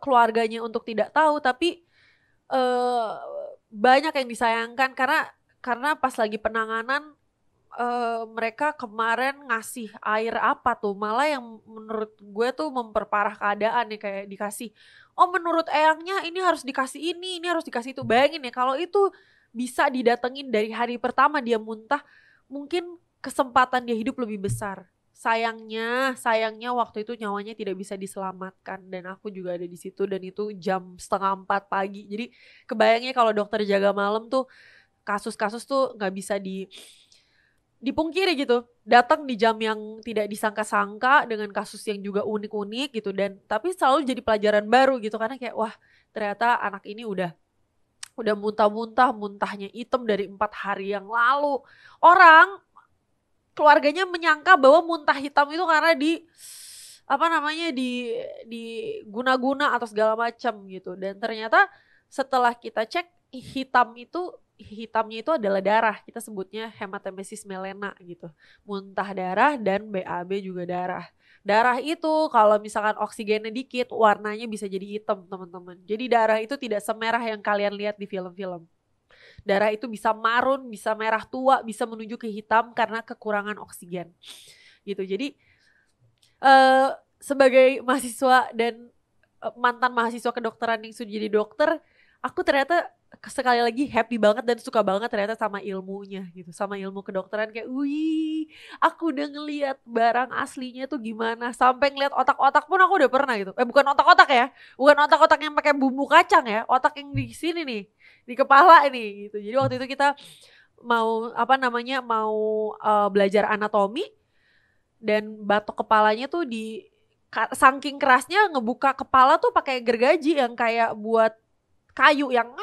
keluarganya untuk tidak tahu, tapi banyak yang disayangkan karena pas lagi penanganan mereka kemarin ngasih air apa tuh, malah yang menurut gue tuh memperparah keadaan nih, kayak dikasih menurut eyangnya ini harus dikasih ini harus dikasih itu. Bayangin ya kalau itu bisa didatengin dari hari pertama dia muntah, mungkin kesempatan dia hidup lebih besar. Sayangnya waktu itu nyawanya tidak bisa diselamatkan, dan aku juga ada di situ, dan itu jam 3:30 pagi. Jadi kebayangnya kalau dokter jaga malam tuh, kasus-kasus tuh nggak bisa dipungkiri gitu, datang di jam yang tidak disangka-sangka dengan kasus yang juga unik-unik gitu, dan tapi selalu jadi pelajaran baru gitu, karena kayak wah ternyata anak ini udah muntahnya hitam dari 4 hari yang lalu. Orang keluarganya menyangka bahwa muntah hitam itu karena di guna-guna atau segala macam gitu, dan ternyata setelah kita cek hitamnya itu adalah darah. Kita sebutnya hematemesis melena gitu. Muntah darah dan BAB juga darah. Darah itu kalau misalkan oksigennya dikit, warnanya bisa jadi hitam, teman-teman. Jadi darah itu tidak semerah yang kalian lihat di film-film. Darah itu bisa marun, bisa merah tua, bisa menuju ke hitam karena kekurangan oksigen. Gitu. Jadi sebagai mahasiswa dan mantan mahasiswa kedokteran yang sudah jadi dokter, aku ternyata sekali lagi happy banget dan suka banget ternyata sama ilmunya gitu, sama ilmu kedokteran. Kayak wih, aku udah ngeliat barang aslinya tuh gimana, sampai ngeliat otak-otak pun aku udah pernah gitu. Bukan otak-otak ya, bukan otak-otak yang pakai bumbu kacang ya, otak yang di sini nih, di kepala ini gitu. Jadi waktu itu kita mau belajar anatomi, dan batok kepalanya tuh saking kerasnya ngebuka kepala tuh pakai gergaji yang kayak buat kayu yang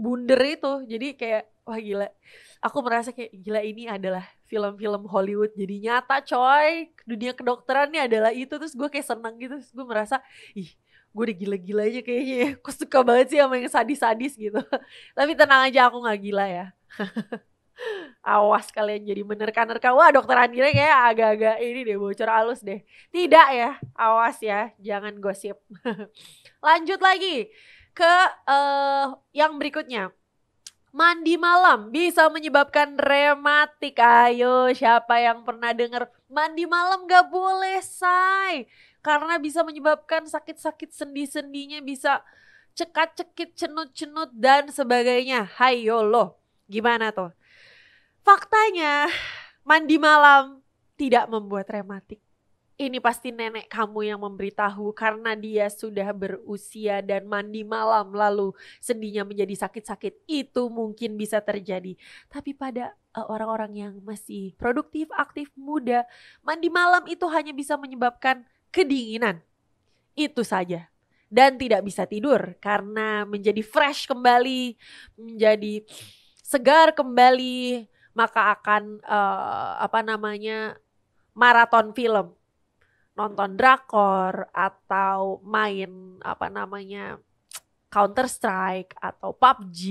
bunder itu. Jadi kayak wah gila, aku merasa kayak gila, ini adalah film-film Hollywood jadi nyata coy. Dunia kedokteran nih adalah itu. Terus gue kayak seneng gitu, terus gue merasa ih gue udah gila-gilanya kayaknya ya. Aku suka banget sih sama yang sadis-sadis gitu. Tapi tenang aja, aku gak gila ya. Awas kalian jadi menerka-nerka, wah dokter Andira kayak agak-agak ini deh, bocor halus deh. Tidak ya, awas ya, jangan gosip. Lanjut lagi ke yang berikutnya. Mandi malam bisa menyebabkan rematik. Ayo, siapa yang pernah dengar mandi malam gak boleh, say? Karena bisa menyebabkan sakit-sakit sendi-sendinya, bisa cekat-cekit, cenut-cenut, dan sebagainya. Hayo loh, gimana tuh? Faktanya, mandi malam tidak membuat rematik. Ini pasti nenek kamu yang memberitahu karena dia sudah berusia dan mandi malam lalu sendinya menjadi sakit-sakit. Itu mungkin bisa terjadi. Tapi pada orang-orang yang masih produktif, aktif, muda, mandi malam itu hanya bisa menyebabkan kedinginan. Itu saja. Dan tidak bisa tidur karena menjadi fresh kembali, menjadi segar kembali, maka akan maraton film. Nonton drakor atau main Counter Strike atau PUBG,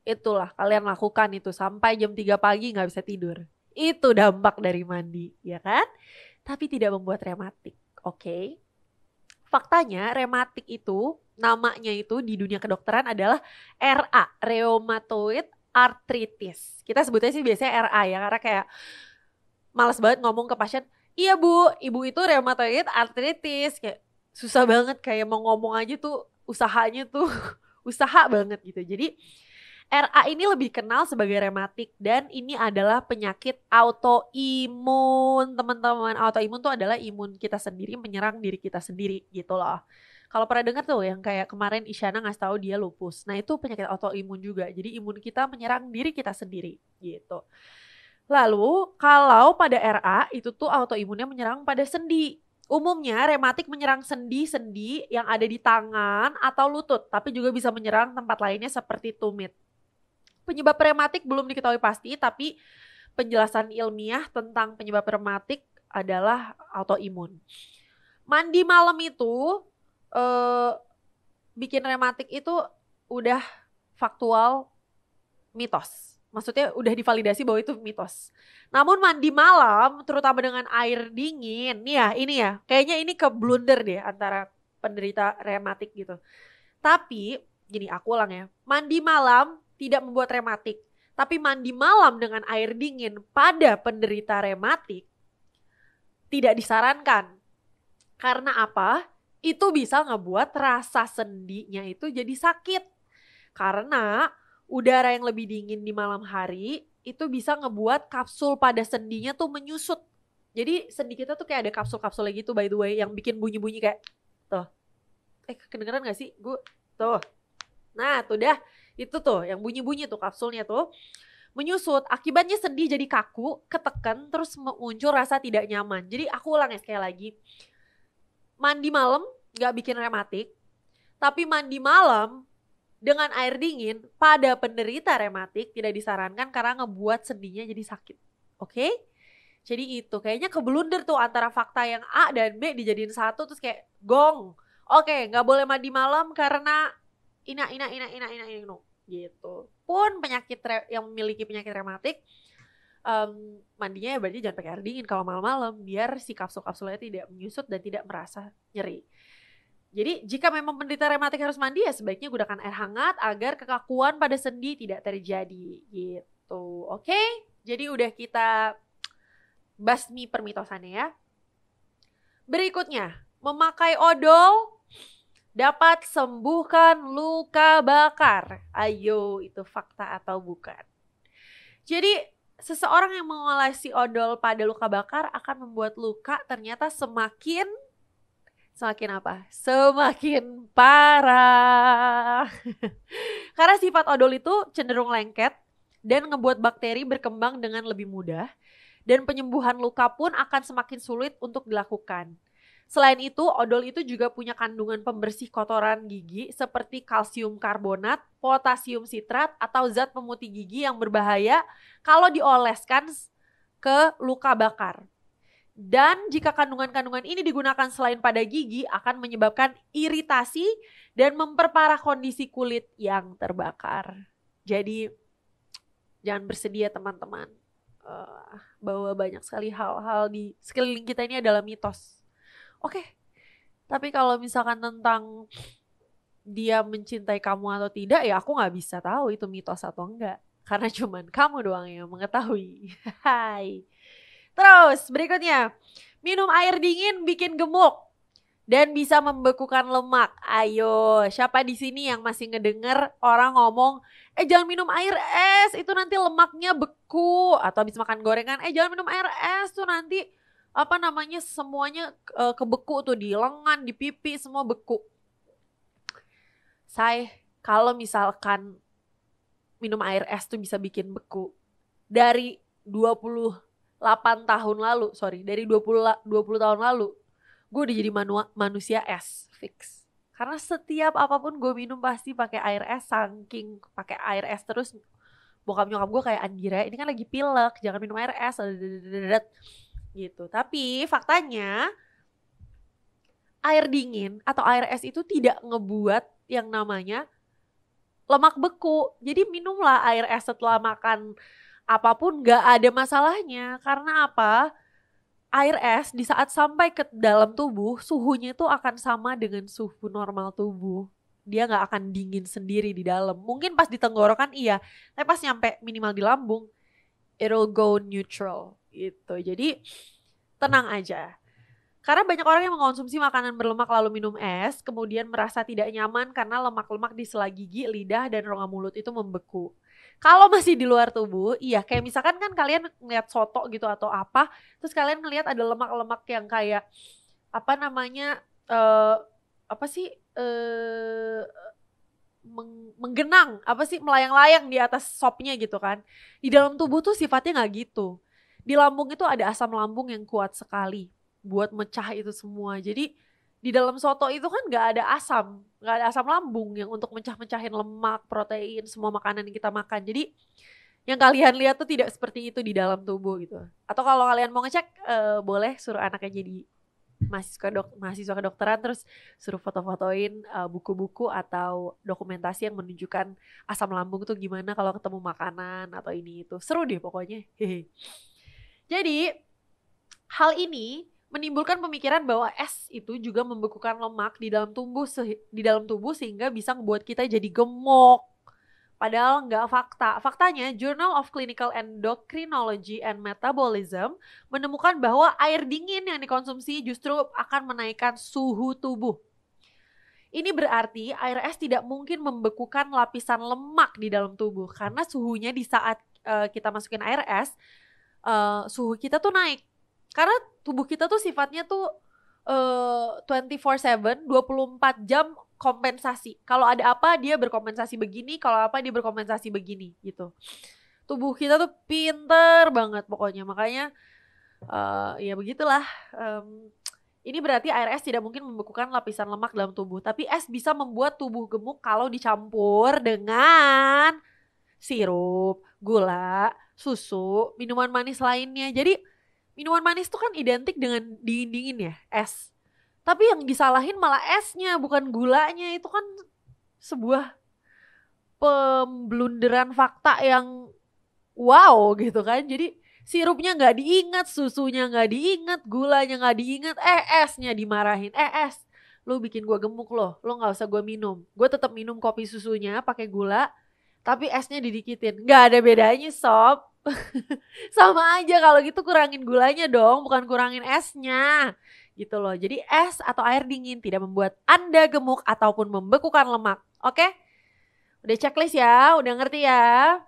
itulah kalian lakukan itu sampai jam 3 pagi gak bisa tidur. Itu dampak dari mandi, ya kan? Tapi tidak membuat rematik, oke? Faktanya rematik itu, namanya itu di dunia kedokteran adalah RA, Rheumatoid Arthritis. Kita sebutnya sih biasanya RA ya, karena kayak malas banget ngomong ke pasien, iya bu, ibu itu rheumatoid arthritis. Kayak susah banget, kayak mau ngomong aja tuh usahanya tuh usaha banget gitu. Jadi RA ini lebih kenal sebagai rematik dan ini adalah penyakit autoimun. Teman-teman, autoimun tuh adalah imun kita sendiri menyerang diri kita sendiri gitu loh. Kalau pernah dengar tuh yang kayak kemarin Isyana ngasih tahu dia lupus. Nah itu penyakit autoimun juga. Jadi imun kita menyerang diri kita sendiri gitu. Lalu kalau pada RA itu tuh autoimunnya menyerang pada sendi. Umumnya rematik menyerang sendi-sendi yang ada di tangan atau lutut, tapi juga bisa menyerang tempat lainnya seperti tumit. Penyebab rematik belum diketahui pasti, tapi penjelasan ilmiah tentang penyebab rematik adalah autoimun. Mandi malam itu bikin rematik itu udah faktual mitos. Maksudnya udah divalidasi bahwa itu mitos. Namun mandi malam, terutama dengan air dingin, nih ya, ini ya, kayaknya ini keblunder deh antara penderita rematik gitu. Tapi, gini aku ulang ya, mandi malam tidak membuat rematik. Tapi mandi malam dengan air dingin pada penderita rematik tidak disarankan. Karena apa? Itu bisa ngebuat rasa sendinya itu jadi sakit. Karena udara yang lebih dingin di malam hari itu bisa ngebuat kapsul pada sendinya tuh menyusut. Jadi sendi kita tuh kayak ada kapsul-kapsulnya gitu by the way yang bikin bunyi-bunyi kayak tuh. Kedengeran gak sih? Tuh. Nah tuh dah. Itu tuh yang bunyi-bunyi tuh kapsulnya tuh menyusut. Akibatnya sendi jadi kaku, ketekan, terus muncul rasa tidak nyaman. Jadi aku ulang ya sekali lagi. Mandi malam gak bikin rematik. Tapi mandi malam dengan air dingin pada penderita rematik tidak disarankan karena ngebuat sendinya jadi sakit. Oke? Jadi itu kayaknya keblunder tuh antara fakta yang A dan B dijadiin satu terus kayak gong. Oke, gak boleh mandi malam karena ina gitu. Pun penyakit yang memiliki penyakit rematik mandinya ya berarti jangan pakai air dingin kalau malam-malam biar si kapsul-kapsulnya tidak menyusut dan tidak merasa nyeri. Jadi jika memang penderita rematik harus mandi ya sebaiknya gunakan air hangat agar kekakuan pada sendi tidak terjadi gitu. Oke? Jadi udah kita basmi permitosannya ya. Berikutnya, memakai odol dapat sembuhkan luka bakar. Ayo, itu fakta atau bukan? Jadi seseorang yang mengolesi odol pada luka bakar akan membuat luka ternyata semakin apa? Semakin parah. Karena sifat odol itu cenderung lengket dan ngebuat bakteri berkembang dengan lebih mudah. Dan penyembuhan luka pun akan semakin sulit untuk dilakukan. Selain itu, odol itu juga punya kandungan pembersih kotoran gigi seperti kalsium karbonat, potasium sitrat, atau zat pemutih gigi yang berbahaya kalau dioleskan ke luka bakar. Dan jika kandungan-kandungan ini digunakan selain pada gigi akan menyebabkan iritasi dan memperparah kondisi kulit yang terbakar. Jadi jangan bersedih ya teman-teman. Bahwa banyak sekali hal-hal di sekeliling kita ini adalah mitos. Oke, tapi kalau misalkan tentang dia mencintai kamu atau tidak ya aku gak bisa tahu itu mitos atau enggak. karena cuman kamu doang yang mengetahui. Hai. Terus berikutnya, minum air dingin bikin gemuk dan bisa membekukan lemak. Ayo, siapa di sini yang masih ngedenger orang ngomong, jangan minum air es, itu nanti lemaknya beku. Atau habis makan gorengan, jangan minum air es tuh nanti semuanya kebeku tuh di lengan, di pipi, semua beku. Kalau misalkan minum air es tuh bisa bikin beku, dari 28 tahun lalu, dari 20 tahun lalu, gue udah jadi manusia es fix. Karena setiap apapun gue minum pasti pakai air es, saking pakai air es terus bokap nyokap gue kayak, Andira ini kan lagi pilek, jangan minum air es gitu. Tapi faktanya air dingin atau air es itu tidak ngebuat yang namanya lemak beku. Jadi minumlah air es setelah makan apapun, gak ada masalahnya. Karena apa? Air es di saat sampai ke dalam tubuh, suhunya itu akan sama dengan suhu normal tubuh. Dia gak akan dingin sendiri di dalam. Mungkin pas di tenggorokan iya, tapi pas nyampe minimal di lambung, it'll go neutral gitu. Jadi tenang aja. Karena banyak orang yang mengkonsumsi makanan berlemak lalu minum es, kemudian merasa tidak nyaman karena lemak-lemak di sela gigi, lidah, dan rongga mulut itu membeku. Kalau masih di luar tubuh, iya kayak misalkan kan kalian ngeliat soto gitu atau apa, terus kalian ngeliat ada lemak-lemak yang kayak menggenang, melayang-layang di atas sopnya gitu kan. Di dalam tubuh tuh sifatnya nggak gitu. Di lambung itu ada asam lambung yang kuat sekali buat mecah itu semua. Jadi di dalam soto itu kan nggak ada asam lambung yang untuk mecah-mecahin lemak, protein, semua makanan yang kita makan. Jadi yang kalian lihat tuh tidak seperti itu di dalam tubuh gitu. Atau kalau kalian mau ngecek, boleh suruh anaknya jadi mahasiswa kedokteran, terus suruh foto-fotoin buku-buku atau dokumentasi yang menunjukkan asam lambung tuh gimana kalau ketemu makanan atau ini itu. Seru deh pokoknya. Jadi hal ini menimbulkan pemikiran bahwa es itu juga membekukan lemak di dalam tubuh sehingga bisa membuat kita jadi gemuk. Padahal nggak fakta. Faktanya, Journal of Clinical Endocrinology and Metabolism menemukan bahwa air dingin yang dikonsumsi justru akan menaikkan suhu tubuh. Ini berarti air es tidak mungkin membekukan lapisan lemak di dalam tubuh karena suhunya di saat kita masukin air es, suhu kita tuh naik. Karena tubuh kita tuh sifatnya tuh 24/7, 24 jam kompensasi. Kalau ada apa dia berkompensasi begini, kalau apa dia berkompensasi begini gitu. Tubuh kita tuh pinter banget pokoknya. Makanya ya begitulah. Ini berarti air es tidak mungkin membekukan lapisan lemak dalam tubuh. Tapi es bisa membuat tubuh gemuk kalau dicampur dengan sirup, gula, susu, minuman manis lainnya. Jadi minuman manis itu kan identik dengan dingin-dingin ya, es. Tapi yang disalahin malah esnya, bukan gulanya. Itu kan sebuah pemblunderan fakta yang wow gitu kan. Jadi sirupnya gak diingat, susunya gak diingat, gulanya gak diingat, esnya dimarahin. Es, lu bikin gue gemuk lo gak usah gue minum. Gue tetap minum kopi susunya pakai gula, tapi esnya didikitin. Gak ada bedanya sob. Sama aja kalau gitu, kurangin gulanya dong, bukan kurangin esnya gitu loh. Jadi es atau air dingin tidak membuat Anda gemuk ataupun membekukan lemak. Oke? Udah checklist ya, udah ngerti ya.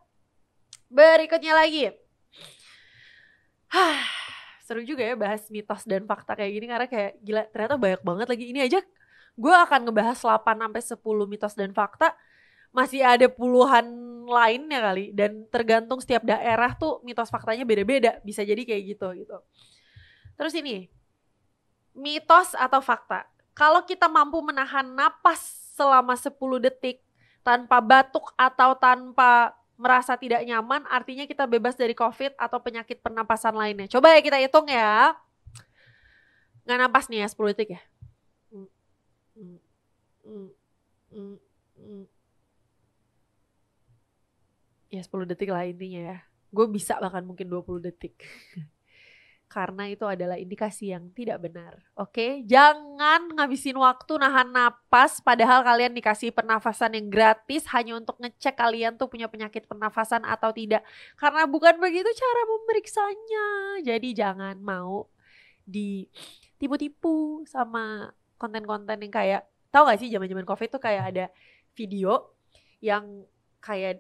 Berikutnya lagi. Seru juga ya bahas mitos dan fakta kayak gini, karena kayak gila ternyata banyak banget lagi. Ini aja gue akan ngebahas 8-10 mitos dan fakta. Masih ada puluhan lainnya kali, dan tergantung setiap daerah tuh mitos faktanya beda-beda, bisa jadi kayak gitu. Terus ini, mitos atau fakta. Kalau kita mampu menahan napas selama 10 detik tanpa batuk atau tanpa merasa tidak nyaman, artinya kita bebas dari COVID atau penyakit pernapasan lainnya. Coba ya kita hitung ya. Nggak napas nih ya 10 detik ya. Ya 10 detik lah intinya ya. Gue bisa bahkan mungkin 20 detik. karena itu adalah indikasi yang tidak benar. Oke, jangan ngabisin waktu nahan napas padahal kalian dikasih pernafasan yang gratis hanya untuk ngecek kalian tuh punya penyakit pernafasan atau tidak. Karena bukan begitu cara memeriksanya. Jadi jangan mau ditipu-tipu sama konten-konten yang kayak, tahu gak sih zaman-zaman COVID tuh kayak ada video yang kayak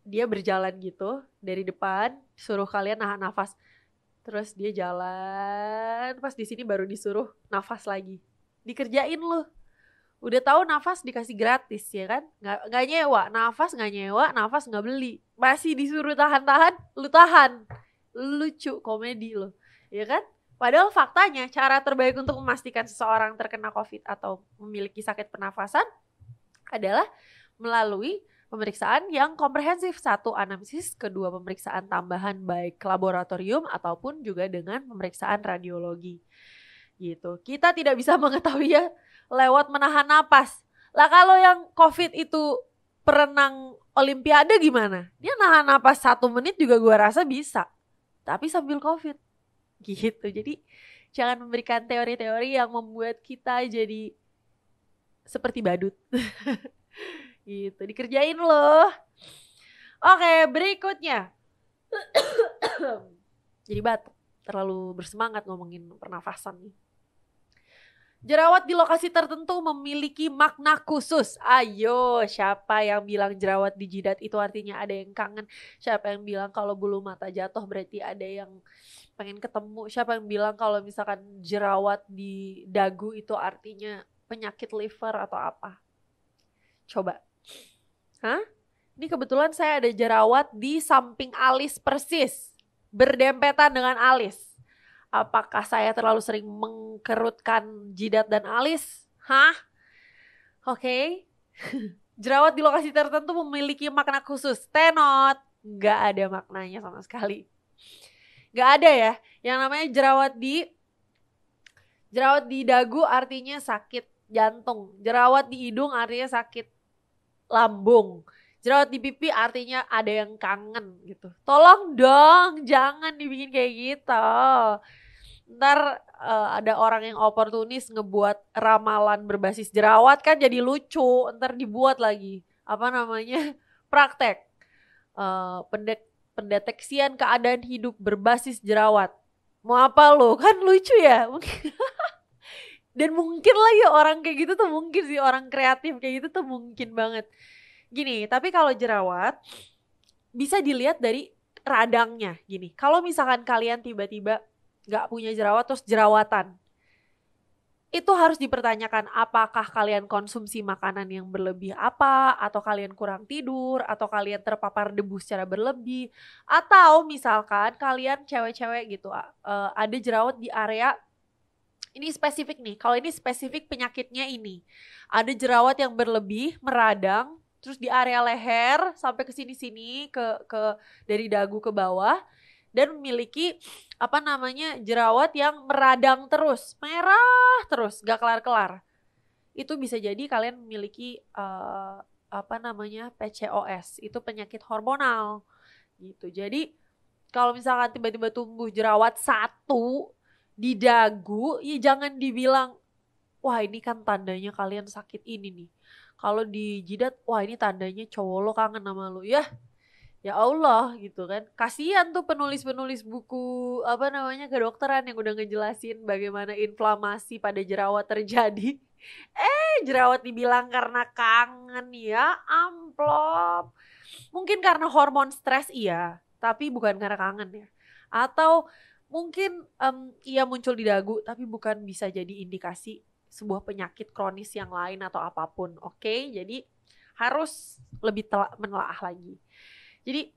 dia berjalan gitu dari depan, suruh kalian nahan nafas. Terus dia jalan, pas di sini baru disuruh nafas lagi. Dikerjain lu. Udah tahu nafas dikasih gratis ya kan? Nggak nyewa, nafas nggak nyewa, nafas nggak beli. Masih disuruh tahan-tahan, lu tahan. Lucu, komedi lo. Ya kan? Padahal faktanya cara terbaik untuk memastikan seseorang terkena COVID atau memiliki sakit pernafasan adalah melalui pemeriksaan yang komprehensif. 1, anamnesis. 2, pemeriksaan tambahan baik laboratorium ataupun juga dengan pemeriksaan radiologi. Gitu. Kita tidak bisa mengetahui ya lewat menahan napas. Lah kalau yang COVID itu perenang olimpiade gimana? Dia nahan napas 1 menit juga gua rasa bisa. Tapi sambil COVID. Gitu. Jadi jangan memberikan teori-teori yang membuat kita jadi seperti badut. Gitu, dikerjain loh. Oke, berikutnya. Jadi batuk, terlalu bersemangat ngomongin pernafasan nih. Jerawat di lokasi tertentu memiliki makna khusus. Ayo, siapa yang bilang jerawat di jidat itu artinya ada yang kangen? Siapa yang bilang kalau bulu mata jatuh berarti ada yang pengen ketemu? Siapa yang bilang kalau misalkan jerawat di dagu itu artinya penyakit liver atau apa? Coba. Hah? Ini kebetulan saya ada jerawat di samping alis persis. Berdempetan dengan alis. Apakah saya terlalu sering mengkerutkan jidat dan alis? Hah? Oke. Jerawat di lokasi tertentu memiliki makna khusus. Tenot. Gak ada maknanya sama sekali. Gak ada ya. Yang namanya jerawat di dagu artinya sakit jantung. Jerawat di hidung artinya sakit lambung. Jerawat di pipi artinya ada yang kangen gitu. Tolong dong, jangan dibikin kayak gitu. Ntar ada orang yang oportunis ngebuat ramalan berbasis jerawat kan jadi lucu. Ntar dibuat lagi, apa namanya, praktek. Pendeteksian keadaan hidup berbasis jerawat. Mau apa lo? Kan lucu ya? Dan mungkin lagi orang kayak gitu tuh mungkin sih, orang kreatif kayak gitu tuh mungkin banget. Gini, tapi kalau jerawat bisa dilihat dari radangnya. Gini, kalau misalkan kalian tiba-tiba gak punya jerawat terus jerawatan, itu harus dipertanyakan apakah kalian konsumsi makanan yang berlebih apa, atau kalian kurang tidur, atau kalian terpapar debu secara berlebih, atau misalkan kalian cewek-cewek gitu ada jerawat di area. Ini spesifik nih, kalau ini spesifik penyakitnya ini. Ada jerawat yang berlebih, meradang, terus di area leher sampai ke sini-sini, ke dari dagu ke bawah, dan memiliki apa namanya jerawat yang meradang terus, merah terus, gak kelar-kelar. Itu bisa jadi kalian memiliki apa namanya PCOS, itu penyakit hormonal gitu. Jadi kalau misalkan tiba-tiba tumbuh jerawat 1 di dagu, ya jangan dibilang, wah ini kan tandanya kalian sakit ini nih. Kalau di jidat, wah ini tandanya cowok lo kangen sama lo. Ya Allah gitu kan. Kasihan tuh penulis-penulis buku apa namanya kedokteran yang udah ngejelasin bagaimana inflamasi pada jerawat terjadi. Jerawat dibilang karena kangen ya, amplop. Mungkin karena hormon stres iya, tapi bukan karena kangen ya. Atau mungkin ia muncul di dagu tapi bukan bisa jadi indikasi sebuah penyakit kronis yang lain atau apapun. Oke, jadi harus lebih menelaah lagi. Jadi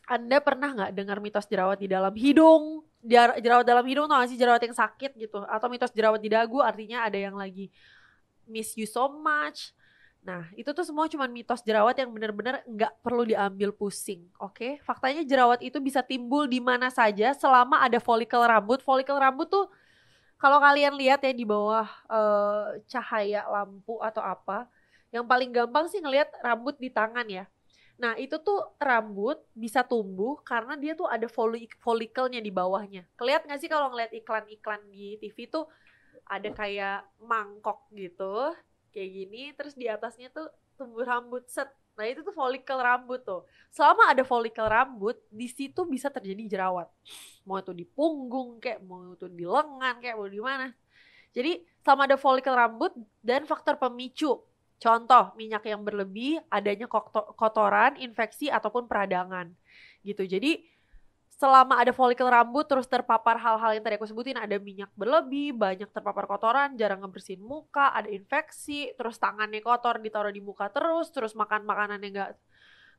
Anda pernah gak dengar mitos jerawat di dalam hidung? Jerawat dalam hidung tau gak sih, jerawat yang sakit gitu. Atau mitos jerawat di dagu artinya ada yang lagi miss you so much. Nah itu tuh semua cuma mitos jerawat yang benar-benar gak perlu diambil pusing. Oke, faktanya jerawat itu bisa timbul di mana saja selama ada folikel rambut. Folikel rambut tuh kalau kalian lihat ya di bawah cahaya lampu atau apa, yang paling gampang sih ngelihat rambut di tangan ya. Nah itu tuh rambut bisa tumbuh karena dia tuh ada folikelnya di bawahnya. Kelihatan gak sih kalau ngeliat iklan-iklan di TV tuh ada kayak mangkok gitu, kayak gini, terus di atasnya tuh tumbuh rambut set. Nah itu tuh folikel rambut tuh. Selama ada folikel rambut, di situ bisa terjadi jerawat. Mau itu di punggung kayak, mau itu di lengan kayak, mau di mana. Jadi selama ada folikel rambut dan faktor pemicu. Contoh, minyak yang berlebih, adanya kotoran, infeksi, ataupun peradangan. Gitu. Jadi selama ada folikel rambut terus terpapar hal-hal yang tadi aku sebutin, ada minyak berlebih, banyak terpapar kotoran, jarang ngebersihin muka, ada infeksi, terus tangannya kotor ditaruh di muka terus makan makanan yang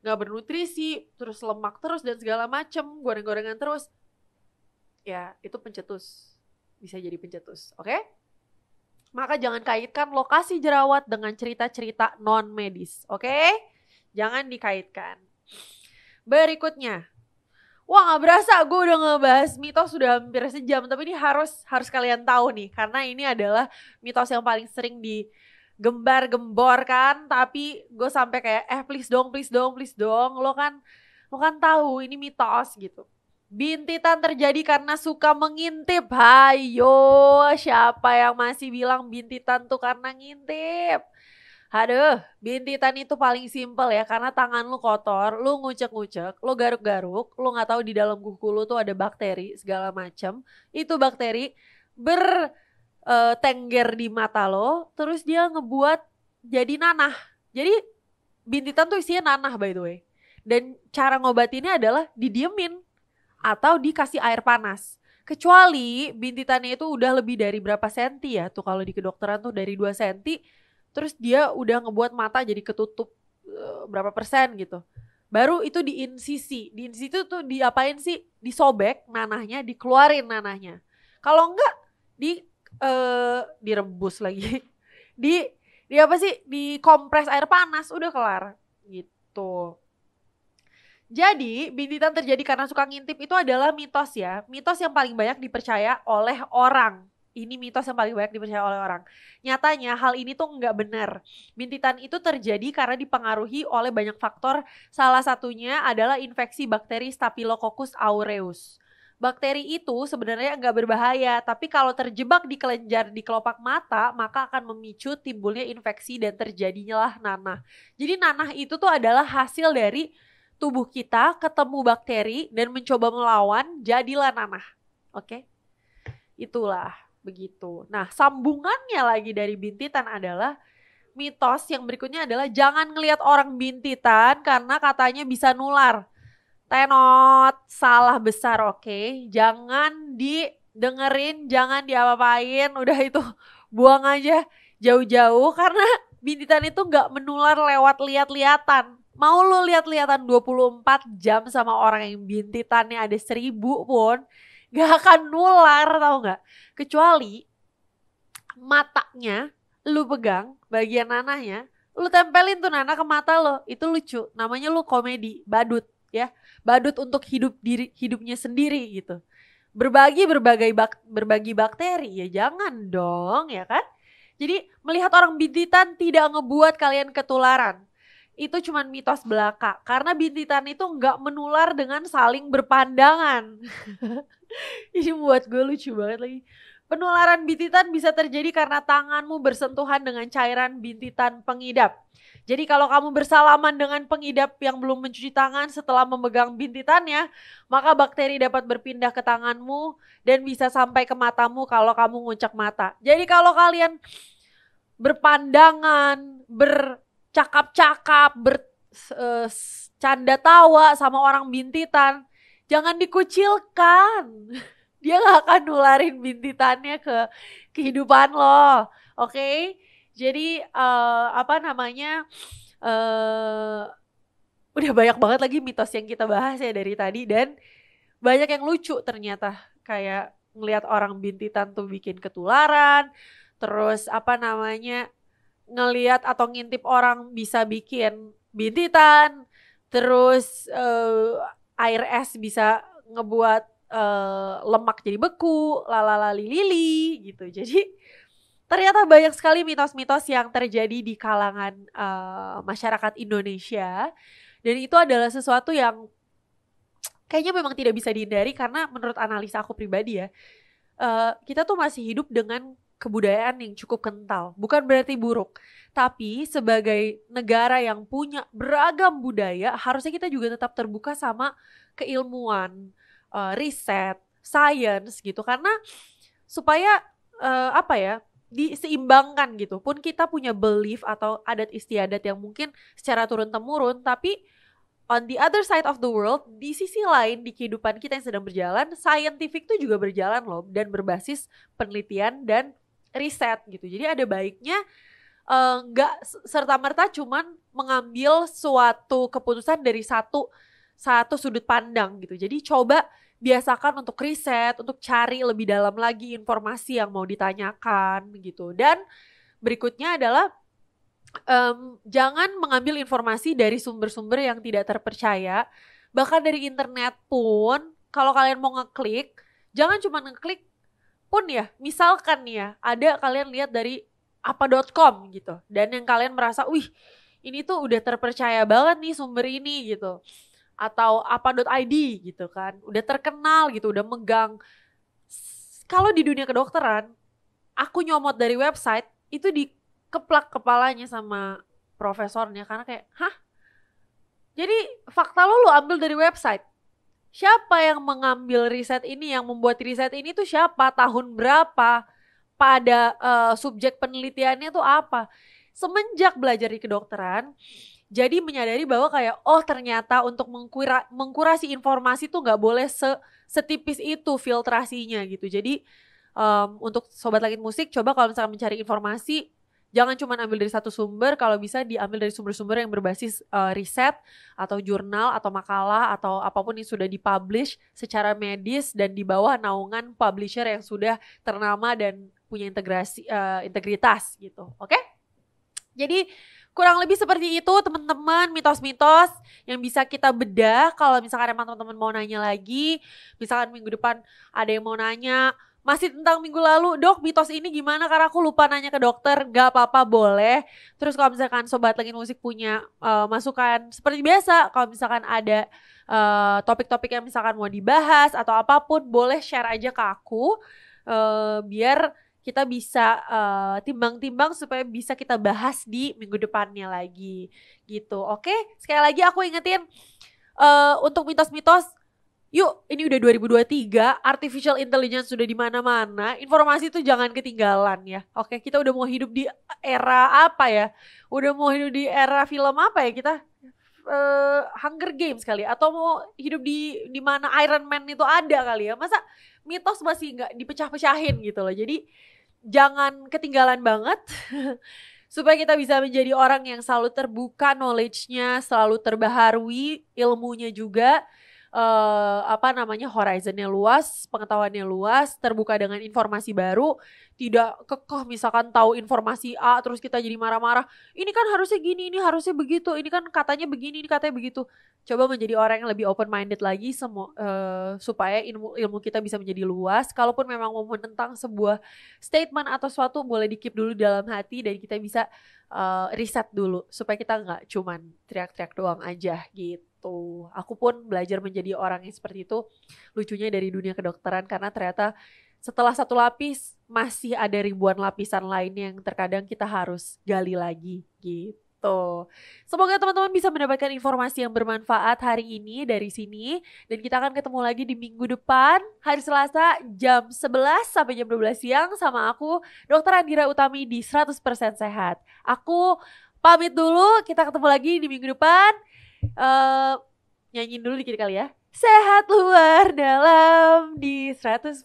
nggak bernutrisi, terus lemak terus dan segala macem, goreng-gorengan terus, ya itu pencetus, bisa jadi pencetus, oke? Maka jangan kaitkan lokasi jerawat dengan cerita-cerita non-medis, oke? Jangan dikaitkan. Berikutnya, wah gak berasa gue udah ngebahas mitos sudah hampir sejam, tapi ini harus kalian tahu nih, karena ini adalah mitos yang paling sering digembar-gembor kan, tapi gue sampai kayak please dong, lo kan tahu ini mitos gitu. Bintitan terjadi karena suka mengintip. Hayo, siapa yang masih bilang bintitan tuh karena ngintip? Aduh, bintitan itu paling simpel ya, karena tangan lu kotor, lu ngucek-ngucek, lu garuk-garuk, lu gak tahu di dalam kuku lu tuh ada bakteri segala macam. Itu bakteri bertengger di mata lo, terus dia ngebuat jadi nanah. Jadi bintitan tuh isinya nanah by the way. Dan cara ngobatinnya adalah didiemin atau dikasih air panas. Kecuali bintitannya itu udah lebih dari berapa senti ya, tuh kalau di kedokteran tuh dari 2 senti, terus dia udah ngebuat mata jadi ketutup berapa persen gitu. Baru itu diinsisi itu tuh diapain sih? Disobek nanahnya, dikeluarin nanahnya. Kalau enggak direbus lagi. di apa sih? Dikompres air panas, udah kelar gitu. Jadi bintitan terjadi karena suka ngintip itu adalah mitos ya. Mitos yang paling banyak dipercaya oleh orang. Ini mitos yang paling banyak dipercaya oleh orang. Nyatanya hal ini tuh nggak benar. Bintitan itu terjadi karena dipengaruhi oleh banyak faktor. Salah satunya adalah infeksi bakteri Staphylococcus aureus. Bakteri itu sebenarnya nggak berbahaya, tapi kalau terjebak di kelenjar di kelopak mata, maka akan memicu timbulnya infeksi dan terjadinya lah nanah. Jadi nanah itu tuh adalah hasil dari tubuh kita ketemu bakteri dan mencoba melawan, jadilah nanah. Oke? Itulah begitu. Nah, sambungannya lagi dari bintitan adalah mitos yang berikutnya adalah jangan ngelihat orang bintitan karena katanya bisa nular. Tenot, salah besar, oke? Jangan didengerin, jangan diapa-apain, udah itu buang aja jauh-jauh karena bintitan itu gak menular lewat lihat-lihatan. Mau lu lihat-lihatan 24 jam sama orang yang bintitannya ada 1000 pun gak akan nular, tau gak? Kecuali matanya lu pegang bagian nanahnya, lu tempelin tuh nanah ke mata lo, itu lucu. Namanya lu komedi, badut ya. Badut untuk hidupnya sendiri gitu. Berbagi bakteri ya jangan dong ya kan? Jadi melihat orang bintitan tidak ngebuat kalian ketularan. Itu cuma mitos belaka. Karena bintitan itu nggak menular dengan saling berpandangan. Ini buat gue lucu banget lagi. Penularan bintitan bisa terjadi karena tanganmu bersentuhan dengan cairan bintitan pengidap. Jadi kalau kamu bersalaman dengan pengidap yang belum mencuci tangan setelah memegang bintitannya, maka bakteri dapat berpindah ke tanganmu dan bisa sampai ke matamu kalau kamu ngucek mata. Jadi kalau kalian berpandangan, bercakap-cakap, bercanda tawa sama orang bintitan, jangan dikucilkan. Dia gak akan nularin bintitannya ke kehidupan lo, oke? Jadi udah banyak banget lagi mitos yang kita bahas ya dari tadi dan banyak yang lucu ternyata, kayak ngelihat orang bintitan tuh bikin ketularan, terus ngelihat atau ngintip orang bisa bikin bintitan, terus air es bisa ngebuat lemak jadi beku, lili gitu. Jadi ternyata banyak sekali mitos-mitos yang terjadi di kalangan masyarakat Indonesia Dan itu adalah sesuatu yang kayaknya memang tidak bisa dihindari, karena menurut analisa aku pribadi ya, kita tuh masih hidup dengan kebudayaan yang cukup kental. Bukan berarti buruk, tapi sebagai negara yang punya beragam budaya, harusnya kita juga tetap terbuka sama keilmuan, riset, science gitu. Karena supaya diseimbangkan gitu. Pun kita punya belief atau adat istiadat yang mungkin secara turun-temurun, tapi on the other side of the world, di sisi lain di kehidupan kita yang sedang berjalan, scientific tuh juga berjalan loh, dan berbasis penelitian dan riset gitu. Jadi ada baiknya nggak serta-merta cuman mengambil suatu keputusan dari satu sudut pandang gitu. Jadi coba biasakan untuk riset, untuk cari lebih dalam lagi informasi yang mau ditanyakan gitu. Dan berikutnya adalah jangan mengambil informasi dari sumber-sumber yang tidak terpercaya. Bahkan dari internet pun, kalau kalian mau ngeklik, jangan cuma ngeklik pun ya. Misalkan ya, ada kalian lihat dari apa.com gitu, dan yang kalian merasa, wih ini tuh udah terpercaya banget nih sumber ini gitu, atau apa.id gitu kan, udah terkenal gitu, udah megang. Kalau di dunia kedokteran, aku nyomot dari website, itu dikeplak kepalanya sama profesornya, karena kayak, hah? Jadi fakta lu ambil dari website. Siapa yang mengambil riset ini, yang membuat riset ini tuh siapa, tahun berapa, pada subjek penelitiannya tuh apa. Semenjak belajar di kedokteran, jadi menyadari bahwa kayak, oh ternyata untuk mengkurasi informasi tuh gak boleh setipis itu filtrasinya gitu. Jadi untuk Sobat Langit Musik, coba kalau misalnya mencari informasi, jangan cuma ambil dari satu sumber, kalau bisa diambil dari sumber-sumber yang berbasis riset atau jurnal atau makalah atau apapun yang sudah dipublish secara medis dan di bawah naungan publisher yang sudah ternama dan punya integritas gitu. Oke? Jadi kurang lebih seperti itu teman-teman, mitos-mitos yang bisa kita bedah. Kalau misalkan emang teman-teman mau nanya lagi, misalkan minggu depan ada yang mau nanya masih tentang minggu lalu, dok mitos ini gimana karena aku lupa nanya ke dokter, gak apa-apa boleh. Terus kalau misalkan Sobat Langit Musik punya masukan seperti biasa, kalau misalkan ada topik-topik yang misalkan mau dibahas atau apapun, boleh share aja ke aku, biar kita bisa timbang-timbang supaya bisa kita bahas di minggu depannya lagi gitu. Oke, sekali lagi aku ingetin untuk mitos-mitos, yuk, ini udah 2023, artificial intelligence sudah di mana-mana, informasi itu jangan ketinggalan ya. Oke, kita udah mau hidup di era apa ya? Udah mau hidup di era film apa ya kita? Hunger Games kali, atau mau hidup di mana Iron Man itu ada kali ya. Masa mitos masih nggak dipecah-pecahin gitu loh. Jadi jangan ketinggalan banget. Supaya kita bisa menjadi orang yang selalu terbuka knowledge-nya, selalu terbaharui ilmunya juga. Horizonnya luas, pengetahuannya luas, terbuka dengan informasi baru, tidak kekeh misalkan tahu informasi A terus kita jadi marah-marah, ini kan harusnya gini, ini harusnya begitu, ini kan katanya begini, ini katanya begitu. Coba menjadi orang yang lebih open minded lagi, supaya ilmu kita bisa menjadi luas. Kalaupun memang mau menentang sebuah statement atau suatu, boleh di-keep dulu dalam hati dan kita bisa riset dulu supaya kita nggak cuman teriak-teriak doang aja gitu. Aku pun belajar menjadi orang yang seperti itu, lucunya dari dunia kedokteran, karena ternyata setelah satu lapis masih ada ribuan lapisan lain yang terkadang kita harus gali lagi gitu. Semoga teman-teman bisa mendapatkan informasi yang bermanfaat hari ini dari sini, dan kita akan ketemu lagi di minggu depan hari Selasa jam 11 sampai jam 12 siang sama aku Dr. Andira Utami di 100% Sehat. Aku pamit dulu, kita ketemu lagi di minggu depan. Nyanyiin dulu dikit kali ya. Sehat luar dalam di 100%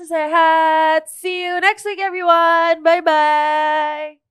sehat. See you next week everyone. Bye bye.